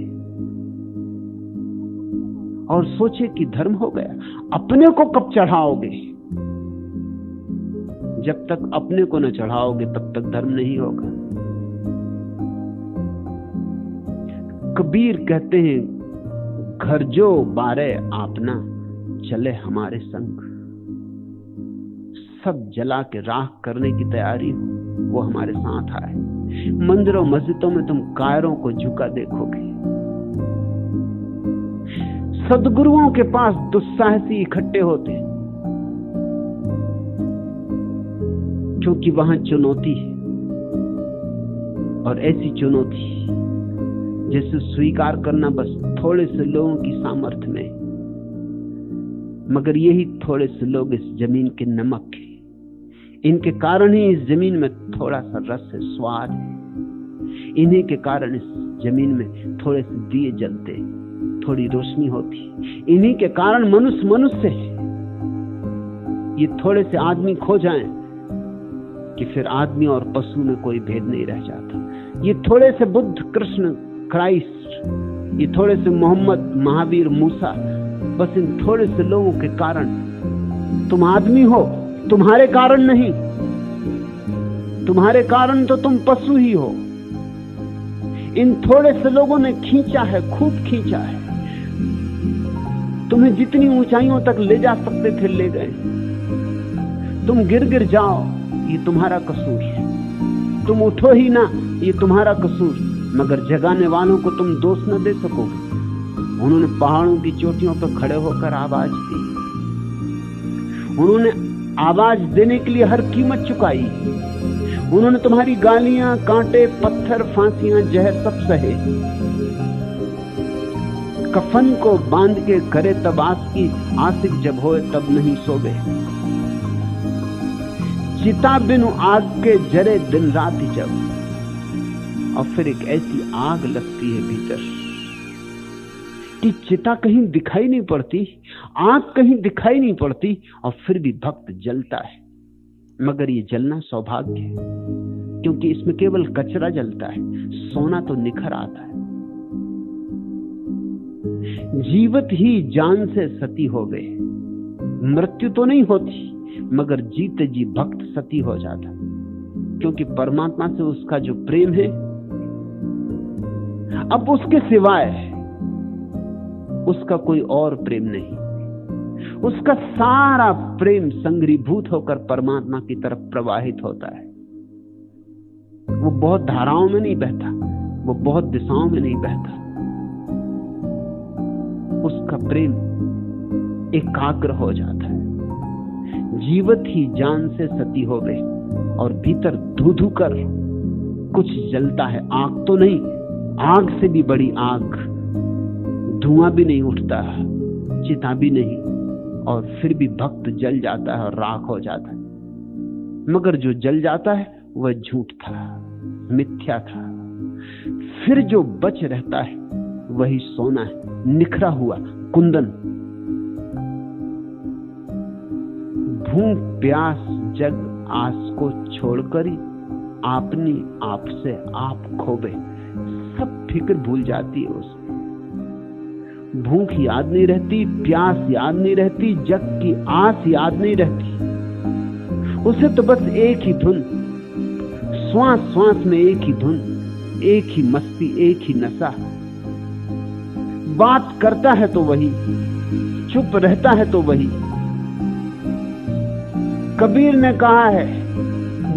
और सोचे कि धर्म हो गया। अपने को कब चढ़ाओगे? जब तक अपने को न चढ़ाओगे तब तक धर्म नहीं होगा। कबीर कहते हैं, घर जो बारे आपना, चले हमारे संग। सब जला के राख करने की तैयारी हो, वो हमारे साथ आए। मंदिरों मस्जिदों में तुम कायरों को झुका देखोगे। सदगुरुओं के पास दुस्साहसी इकट्ठे होते हैं, क्योंकि वहां चुनौती है, और ऐसी चुनौती जिसे स्वीकार करना बस थोड़े से लोगों की सामर्थ्य में। मगर यही थोड़े से लोग इस जमीन के नमक हैं। इनके कारण ही इस जमीन में थोड़ा सा रस है, स्वाद है। इन्हीं के कारण इस जमीन में थोड़े से दिए जलते, थोड़ी रोशनी होती। इन्हीं के कारण मनुष्य है। ये थोड़े से आदमी खो जाएं कि फिर आदमी और पशु में कोई भेद नहीं रह जाता। ये थोड़े से बुद्ध, कृष्ण, क्राइस्ट, ये थोड़े से मोहम्मद, महावीर, मूसा, बस इन थोड़े से लोगों के कारण तुम आदमी हो, तुम्हारे कारण नहीं। तुम्हारे कारण तो तुम पशु ही हो। इन थोड़े से लोगों ने खींचा है, खूब खींचा है। तुम्हें जितनी ऊंचाइयों तक ले जा सकते थे ले गए। तुम गिर जाओ, ये तुम्हारा कसूर। तुम उठो ही ना, ये तुम्हारा कसूर। मगर जगाने वालों को तुम दोष न दे सकोगे। उन्होंने पहाड़ों की चोटियों पर खड़े होकर आवाज दी, उन्होंने आवाज देने के लिए हर कीमत चुकाई। उन्होंने तुम्हारी गालियां, कांटे, पत्थर, फांसियां, जहर सब सहे। कफन को बांध के करे तब आस की, आशिक जब होए तब नहीं सोवे। चिता बिनु आग के जरे दिन रात ही जब, और फिर एक ऐसी आग लगती है भीतर कि चिता कहीं दिखाई नहीं पड़ती, आग कहीं दिखाई नहीं पड़ती, और फिर भी भक्त जलता है। मगर ये जलना सौभाग्य है, क्योंकि इसमें केवल कचरा जलता है, सोना तो निखर आता है। जीवत ही जान से सती हो गए। मृत्यु तो नहीं होती, मगर जीते जी भक्त सती हो जाता, क्योंकि परमात्मा से उसका जो प्रेम है, अब उसके सिवाय उसका कोई और प्रेम नहीं। उसका सारा प्रेम संग्रीभूत होकर परमात्मा की तरफ प्रवाहित होता है। वो बहुत धाराओं में नहीं बहता, वो बहुत दिशाओं में नहीं बहता। उसका प्रेम एकाग्र हो जाता है। जीवत ही जान से सती हो गए, और भीतर धू धू कर कुछ जलता है। आग तो नहीं, आग से भी बड़ी आग। धुआं भी नहीं उठता, चिता भी नहीं, और फिर भी भक्त जल जाता है और राख हो जाता है। मगर जो जल जाता है वह झूठ था, मिथ्या था। फिर जो बच रहता है वही सोना है, निखरा हुआ कुंदन। भूख प्यास जग आस को छोड़कर ही अपनी आप से आप खोबे। सब फिक्र भूल जाती है उसमें। भूख याद नहीं रहती, प्यास याद नहीं रहती, जग की आस याद नहीं रहती। उसे तो बस एक ही धुन, श्वास श्वास में एक ही धुन, एक ही मस्ती, एक ही नशा। बात करता है तो वही, चुप रहता है तो वही। कबीर ने कहा है,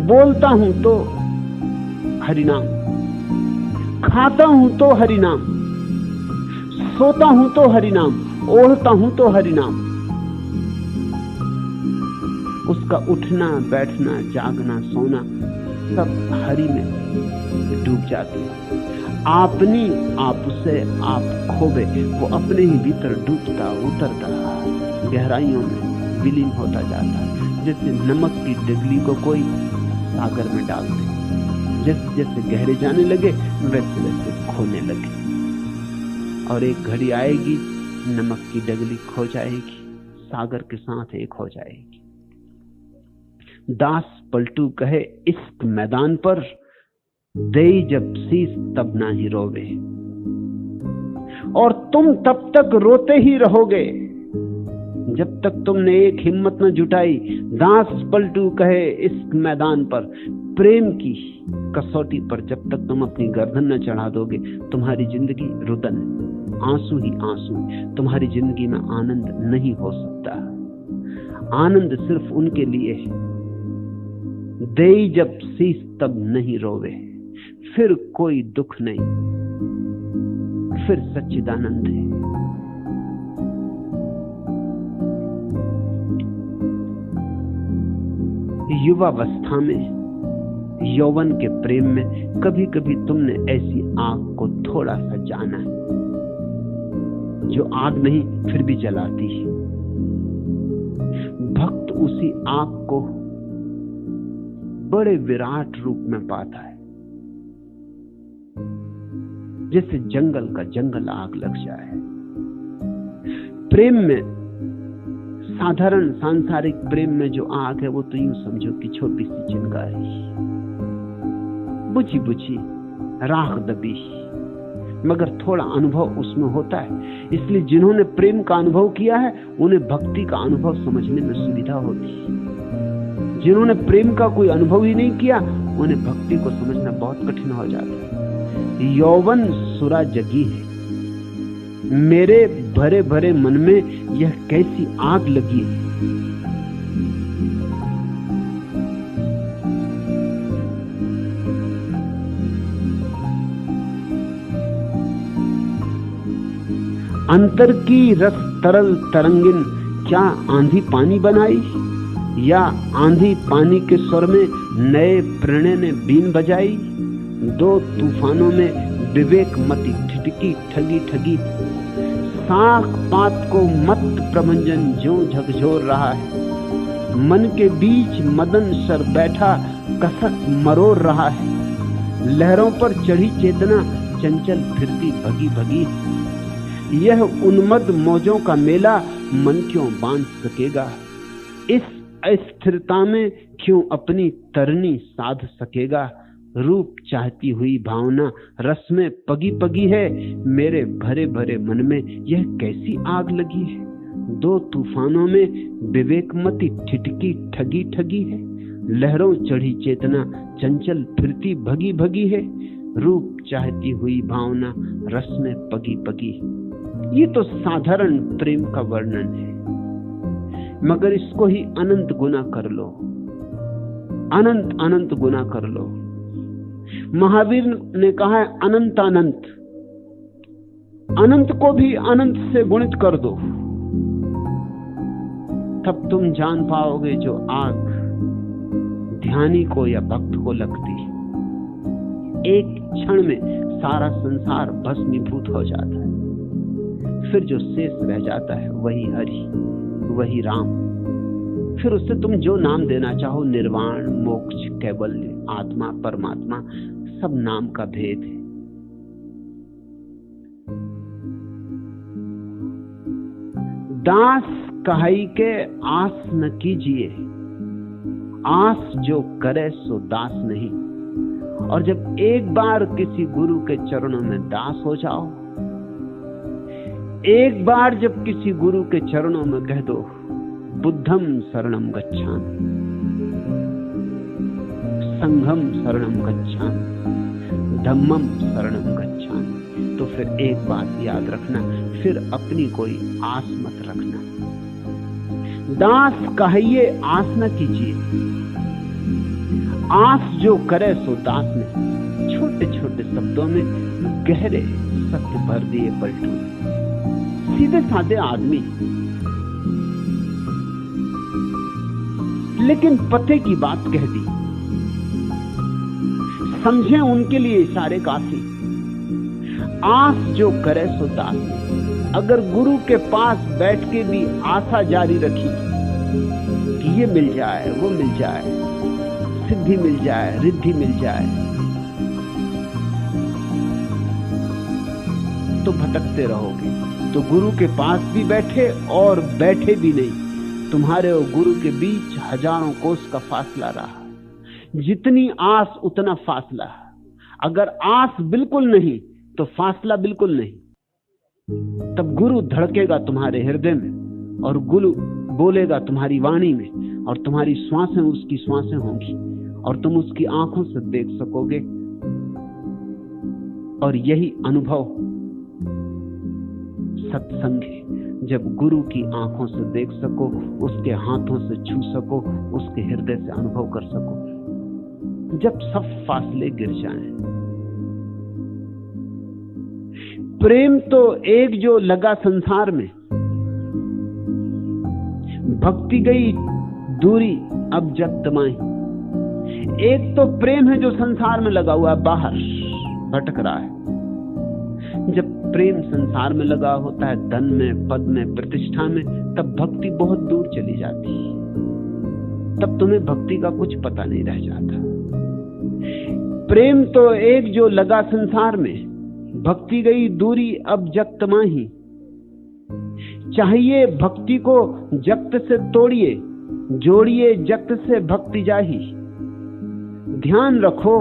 बोलता हूं तो हरिनाम, खाता हूं तो हरिनाम, सोता हूं तो हरिनाम, ओढ़ता हूं तो हरिनाम। उसका उठना, बैठना, जागना, सोना सब हरि में डूब जाते हैं। अपनी आप से आप खोबे, वो अपने ही भीतर डूबता, उतरता, गहराइयों में विलीन होता जाता है। जैसे नमक की डिगली को कोई सागर में डाल दे, जैसे जैसे गहरे जाने लगे वैसे वैसे खोने लगे। और एक घड़ी आएगी, नमक की डगली खो जाएगी, सागर के साथ एक हो जाएगी। दास पलटू कहे इश्क मैदान पर, दे जब शीश तब ना ही रोवे। और तुम तब तक रोते ही रहोगे जब तक तुमने एक हिम्मत न जुटाई। दास पलटू कहे इश्क मैदान पर, प्रेम की कसौटी पर जब तक तुम अपनी गर्दन न चढ़ा दोगे, तुम्हारी जिंदगी रुदन, आंसू ही आंसू। तुम्हारी जिंदगी में आनंद नहीं हो सकता। आनंद सिर्फ उनके लिए है, दे जब शीश तब नहीं रोवे। फिर कोई दुख नहीं, फिर सच्चिदानंद है। युवावस्था में, यौवन के प्रेम में कभी कभी तुमने ऐसी आग को थोड़ा सा जाना है, जो आग नहीं फिर भी जलाती है। भक्त उसी आग को बड़े विराट रूप में पाता है, जैसे जंगल का जंगल आग लग जाए। प्रेम में, साधारण सांसारिक प्रेम में जो आग है वो तो यूं समझो कि छोटी सी चिंगारी, बुझी बुझी, राख दबी, मगर थोड़ा अनुभव उसमें होता है। इसलिए जिन्होंने प्रेम का अनुभव किया है उन्हें भक्ति का अनुभव समझने में सुविधा होती है। जिन्होंने प्रेम का कोई अनुभव ही नहीं किया उन्हें भक्ति को समझना बहुत कठिन हो जाता है। यौवन सुरा जगी है, मेरे भरे भरे मन में यह कैसी आग लगी है। अंतर की रस तरल तरंगिन, क्या आंधी पानी बनाई। या आंधी पानी के स्वर में नए प्रणय ने बीन बजाई। दो तूफानों में विवेक मति ठिठकी ठगी ठगी। साख पात को मत प्रभंजन ज्यों झकझोर रहा है। मन के बीच मदन सर बैठा कसक मरोड़ रहा है। लहरों पर चढ़ी चेतना चंचल फिरती भगी भगी। यह उन्मद मौजों का मेला मन क्यों बांध सकेगा। इस अस्थिरता में क्यों अपनी तरनी साध सकेगा। रूप चाहती हुई भावना रस में पगी पगी है। मेरे भरे भरे मन में यह कैसी आग लगी है। दो तूफानों में विवेक मति ठिठकी ठगी ठगी है। लहरों चढ़ी चेतना चंचल फिरती भगी भगी है। रूप चाहती हुई भावना रस में पगी पगी। ये तो साधारण प्रेम का वर्णन है, मगर इसको ही अनंत गुना कर लो, अनंत अनंत गुना कर लो। महावीर ने कहा है अनंत अनंत, अनंत को भी अनंत से गुणित कर दो, तब तुम जान पाओगे जो आग ध्यानी को या भक्त को लगती है। एक क्षण में सारा संसार भस्मीभूत हो जाता है। फिर जो शेष रह जाता है वही हरि, वही राम। फिर उससे तुम जो नाम देना चाहो, निर्वाण, मोक्ष, कैवल्य, आत्मा, परमात्मा, सब नाम का भेद है। दास कहाई के आस न कीजिए, आस जो करे सो दास नहीं। और जब एक बार किसी गुरु के चरणों में दास हो जाओ, एक बार जब किसी गुरु के चरणों में कह दो बुद्धम शरणम गच्छामि, संघम शरणम गच्छामि, धम्मम शरणम गच्छामि, तो फिर एक बात याद रखना, फिर अपनी कोई आस मत रखना। दास कहिए आस न कीजिए, आस जो करे सो दास नहीं। छोटे छोटे शब्दों में गहरे सत्य भर दिए पलटू। सीधे साधे आदमी, लेकिन पते की बात कह दी। समझे उनके लिए इशारे काफी। आस जो करे सो दास नहीं। अगर गुरु के पास बैठ के भी आशा जारी रखी कि ये मिल जाए, वो मिल जाए, सिद्धि मिल जाए, रिद्धि मिल जाए, तो भटकते रहोगे। तो गुरु के पास भी बैठे और बैठे भी नहीं, तुम्हारे और गुरु के बीच हजारों कोस का फासला रहा। जितनी आस उतना फासला। अगर आस बिल्कुल नहीं तो फासला बिल्कुल नहीं। तब गुरु धड़केगा तुम्हारे हृदय में और गुरु बोलेगा तुम्हारी वाणी में, और तुम्हारी श्वासें उसकी श्वासें होंगी और तुम उसकी आंखों से देख सकोगे। और यही अनुभव सत्संग है, जब गुरु की आंखों से देख सको, उसके हाथों से छू सको, उसके हृदय से अनुभव कर सको। जब सब फासले गिर जाएं। प्रेम तो एक जो लगा संसार में, भक्ति गई दूरी अब जग तमाई। एक तो प्रेम है जो संसार में लगा हुआ है, बाहर भटक रहा है। जब प्रेम संसार में लगा होता है, धन में, पद में, प्रतिष्ठा में, तब भक्ति बहुत दूर चली जाती है। तब तुम्हें भक्ति का कुछ पता नहीं रह जाता। प्रेम तो एक जो लगा संसार में, भक्ति गई दूरी अब जग तमाही। चाहिए भक्ति को जगत से तोड़िए, जोड़िए जगत से भक्ति जाही। ध्यान रखो,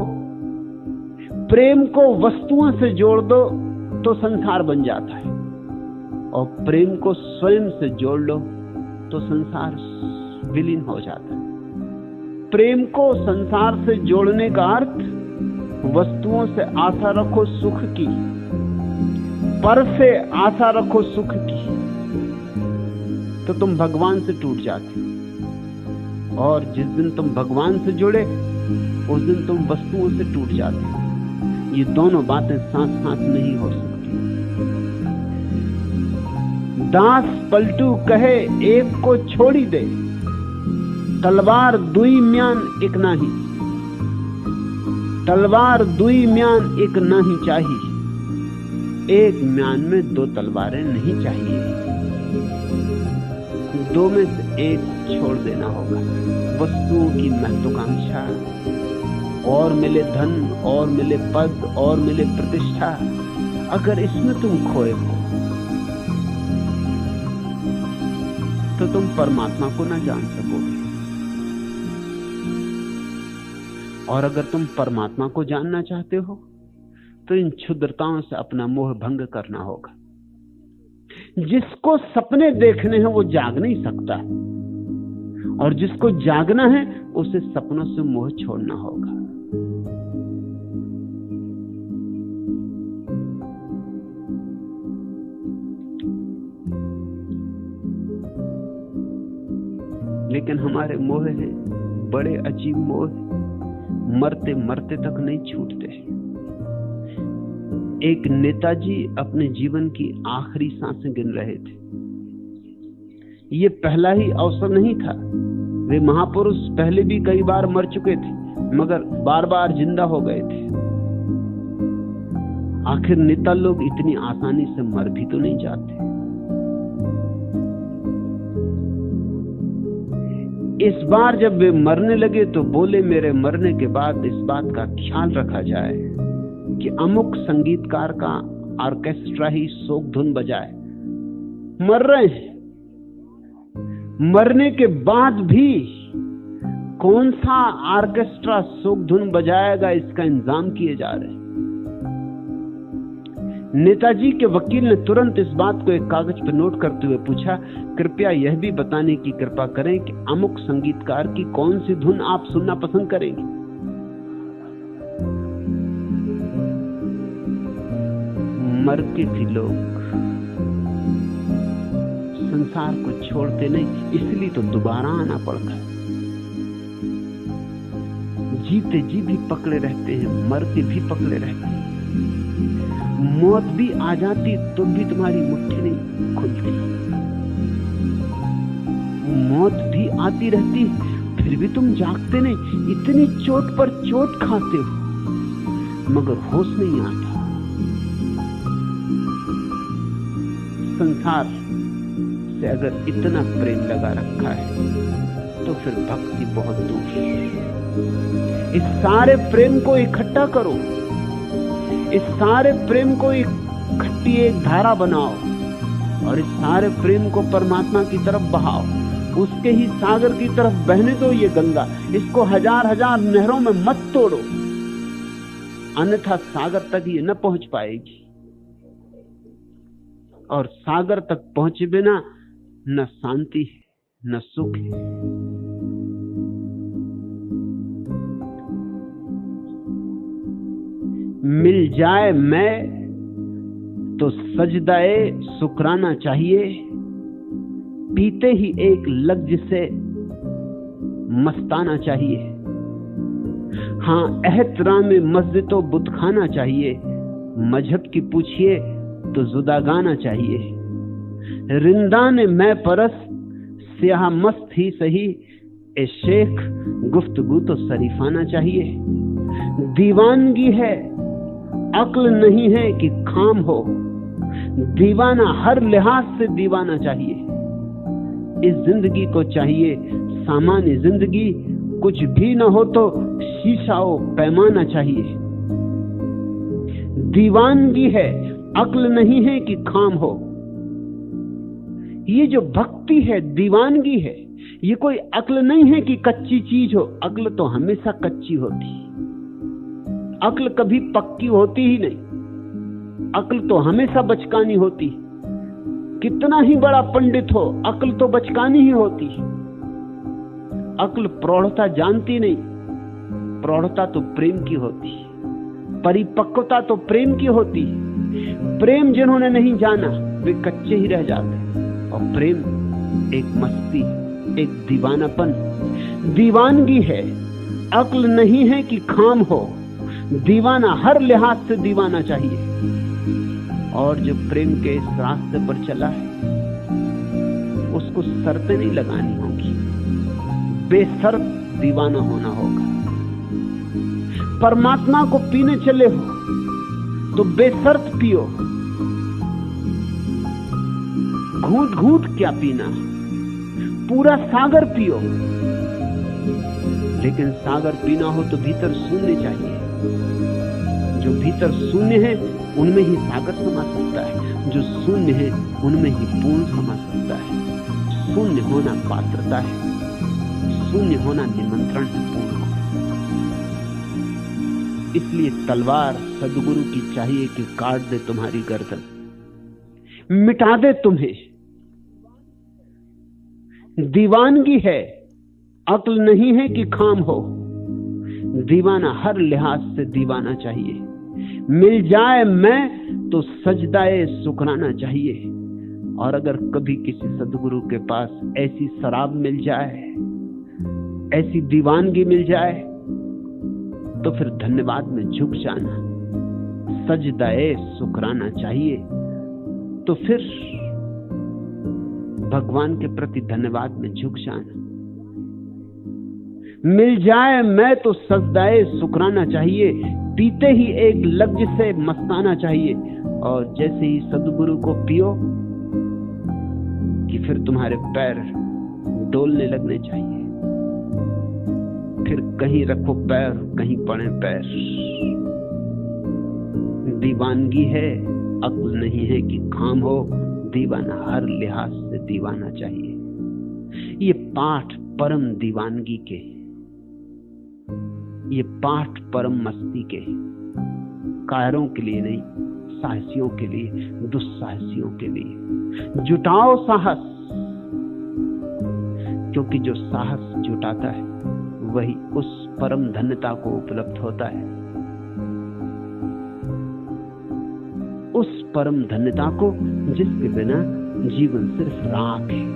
प्रेम को वस्तुओं से जोड़ दो तो संसार बन जाता है, और प्रेम को स्वयं से जोड़ लो तो संसार विलीन हो जाता है। प्रेम को संसार से जोड़ने का अर्थ, वस्तुओं से आशा रखो सुख की, पर से आशा रखो सुख की, तो तुम भगवान से टूट जाते। और जिस दिन तुम भगवान से जुड़े, उस दिन तुम वस्तुओं से टूट जाते। ये दोनों बातें साथ साथ नहीं हो सकती। दास पलटू कहे एक को छोड़ी दे, तलवार दुई म्यान एक नाही, तलवार दुई म्यान एक नहीं चाहिए, एक म्यान में दो तलवारें नहीं चाहिए, दो में से एक छोड़ देना होगा। वस्तुओं की महत्वाकांक्षा, और मिले धन, और मिले पद, और मिले प्रतिष्ठा, अगर इसमें तुम खोए हो तो तुम परमात्मा को ना जान सकोगे। और अगर तुम परमात्मा को जानना चाहते हो तो इन क्षुद्रताओं से अपना मोह भंग करना होगा। जिसको सपने देखने हैं वो जाग नहीं सकता, और जिसको जागना है उसे सपनों से मोह छोड़ना होगा। लेकिन हमारे मोह है बड़े अजीब मोह, मरते मरते तक नहीं छूटते। एक नेताजी अपने जीवन की आखिरी सांसें गिन रहे थे। ये पहला ही अवसर नहीं था, वे महापुरुष पहले भी कई बार मर चुके थे, मगर बार बार जिंदा हो गए थे। आखिर नेता लोग इतनी आसानी से मर भी तो नहीं जाते। इस बार जब वे मरने लगे तो बोले, मेरे मरने के बाद इस बात का ख्याल रखा जाए कि अमुक संगीतकार का ऑर्केस्ट्रा ही शोक धुन बजाए। मर रहे हैं, मरने के बाद भी कौन सा ऑर्केस्ट्रा शोक धुन बजाएगा, इसका इंतजाम किए जा रहे हैं। नेताजी के वकील ने तुरंत इस बात को एक कागज पर नोट करते हुए पूछा, कृपया यह भी बताने की कृपा करें कि अमुक संगीतकार की कौन सी धुन आप सुनना पसंद करेंगे। मर के भी लोग संसार को छोड़ते नहीं, इसलिए तो दोबारा आना पड़ता है। जीते जी भी पकड़े रहते हैं, मर के भी पकड़े रहते हैं। मौत भी आ जाती तो भी तुम्हारी मुट्ठी नहीं खुलती। मौत भी आती रहती फिर भी तुम जागते नहीं। इतनी चोट पर चोट खाते हो मगर होश नहीं आता। संसार से अगर इतना प्रेम लगा रखा है तो फिर भक्ति बहुत दूर है। इस सारे प्रेम को इकट्ठा करो, इस सारे प्रेम को एक खट्टी एक धारा बनाओ और इस सारे प्रेम को परमात्मा की तरफ बहाओ। उसके ही सागर की तरफ बहने दो ये गंगा। इसको हजार हजार नहरों में मत तोड़ो, अन्यथा सागर तक ये न पहुंच पाएगी। और सागर तक पहुंचे बिना न शांति है न सुख है। मिल जाए मैं तो सजदाए शुक्राना चाहिए, पीते ही एक लफ्ज से मस्ताना चाहिए। हाँ, एहतराम मस्जिद तो बुतखाना चाहिए, मजहब की पूछिए तो जुदा गाना चाहिए। रिंदान मैं परस स्याह मस्त ही सही, ए शेख गुफ्तगू तो शरीफाना चाहिए। दीवानगी है अक्ल नहीं है कि खाम हो, दीवाना हर लिहाज से दीवाना चाहिए। इस जिंदगी को चाहिए सामान्य जिंदगी, कुछ भी न हो तो शीशा हो पैमाना चाहिए। दीवानगी है अक्ल नहीं है कि खाम हो। ये जो भक्ति है दीवानगी है, ये कोई अक्ल नहीं है कि कच्ची चीज हो। अक्ल तो हमेशा कच्ची होती, अक्ल कभी पक्की होती ही नहीं। अक्ल तो हमेशा बचकानी होती। कितना ही बड़ा पंडित हो, अक्ल तो बचकानी ही होती। अक्ल प्रौढ़ता जानती नहीं, प्रौढ़ता तो प्रेम की होती, परिपक्वता तो प्रेम की होती। प्रेम जिन्होंने नहीं जाना वे कच्चे ही रह जाते। और प्रेम एक मस्ती, एक दीवानापन, दीवानगी है। अक्ल नहीं है कि खाम हो, दीवाना हर लिहाज से दीवाना चाहिए। और जो प्रेम के इस रास्ते पर चला है उसको शर्तें नहीं लगानी होगी, बेशर्त दीवाना होना होगा। परमात्मा को पीने चले हो तो बेशर्त पियो। घूंट घूंट क्या पीना, पूरा सागर पियो। लेकिन सागर पीना हो तो भीतर शून्य चाहिए। जो भीतर शून्य है उनमें ही सागर समा सकता है, जो शून्य है उनमें ही पूर्ण समा सकता है। शून्य होना पात्रता है, शून्य होना निमंत्रण है पूर्ण को। इसलिए तलवार सद्गुरु की चाहिए कि काट दे तुम्हारी गर्दन, मिटा दे तुम्हें। दीवानगी है, अक्ल नहीं है कि काम हो। दीवाना हर लिहाज से दीवाना चाहिए। मिल जाए मैं तो सजदाए शुकराना चाहिए। और अगर कभी किसी सद्गुरु के पास ऐसी शराब मिल जाए, ऐसी दीवानगी मिल जाए, तो फिर धन्यवाद में झुक जाना, सजदाए शुकराना चाहिए। तो फिर भगवान के प्रति धन्यवाद में झुक जाना। मिल जाए मैं तो सजदाए शुकराना चाहिए। पीते ही एक लफ्ज से मस्ताना चाहिए। और जैसे ही सद्गुरु को पियो कि फिर तुम्हारे पैर डोलने लगने चाहिए। फिर कहीं रखो पैर, कहीं पड़े पैर। दीवानगी है, अक्ल नहीं है कि काम हो। दीवाना हर लिहाज से दीवाना चाहिए। ये पाठ परम दीवानगी के, ये पाठ परम मस्ती के, कायरों के लिए नहीं, साहसियों के लिए, दुस्साहसियों के लिए। जुटाओ साहस, क्योंकि जो साहस जुटाता है वही उस परम धन्यता को उपलब्ध होता है। उस परम धन्यता को जिसके बिना जीवन सिर्फ राख है।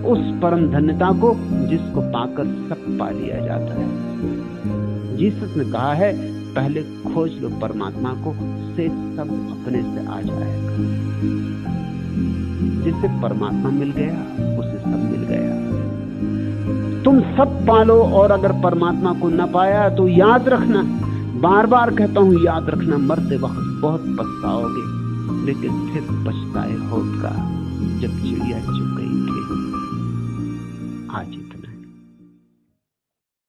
उस परम धन्यता को जिसको पाकर सब पा लिया जाता है। जीसस ने कहा है, पहले खोज लो परमात्मा को, से सब अपने से आ जाएगा। जिसे परमात्मा मिल गया उसे सब मिल गया। तुम सब पालो, और अगर परमात्मा को न पाया तो याद रखना, बार बार कहता हूं याद रखना, मरते वक्त बहुत पछताओगे, लेकिन फिर पछताए होत का जब चिड़िया चुग गई खेत। आज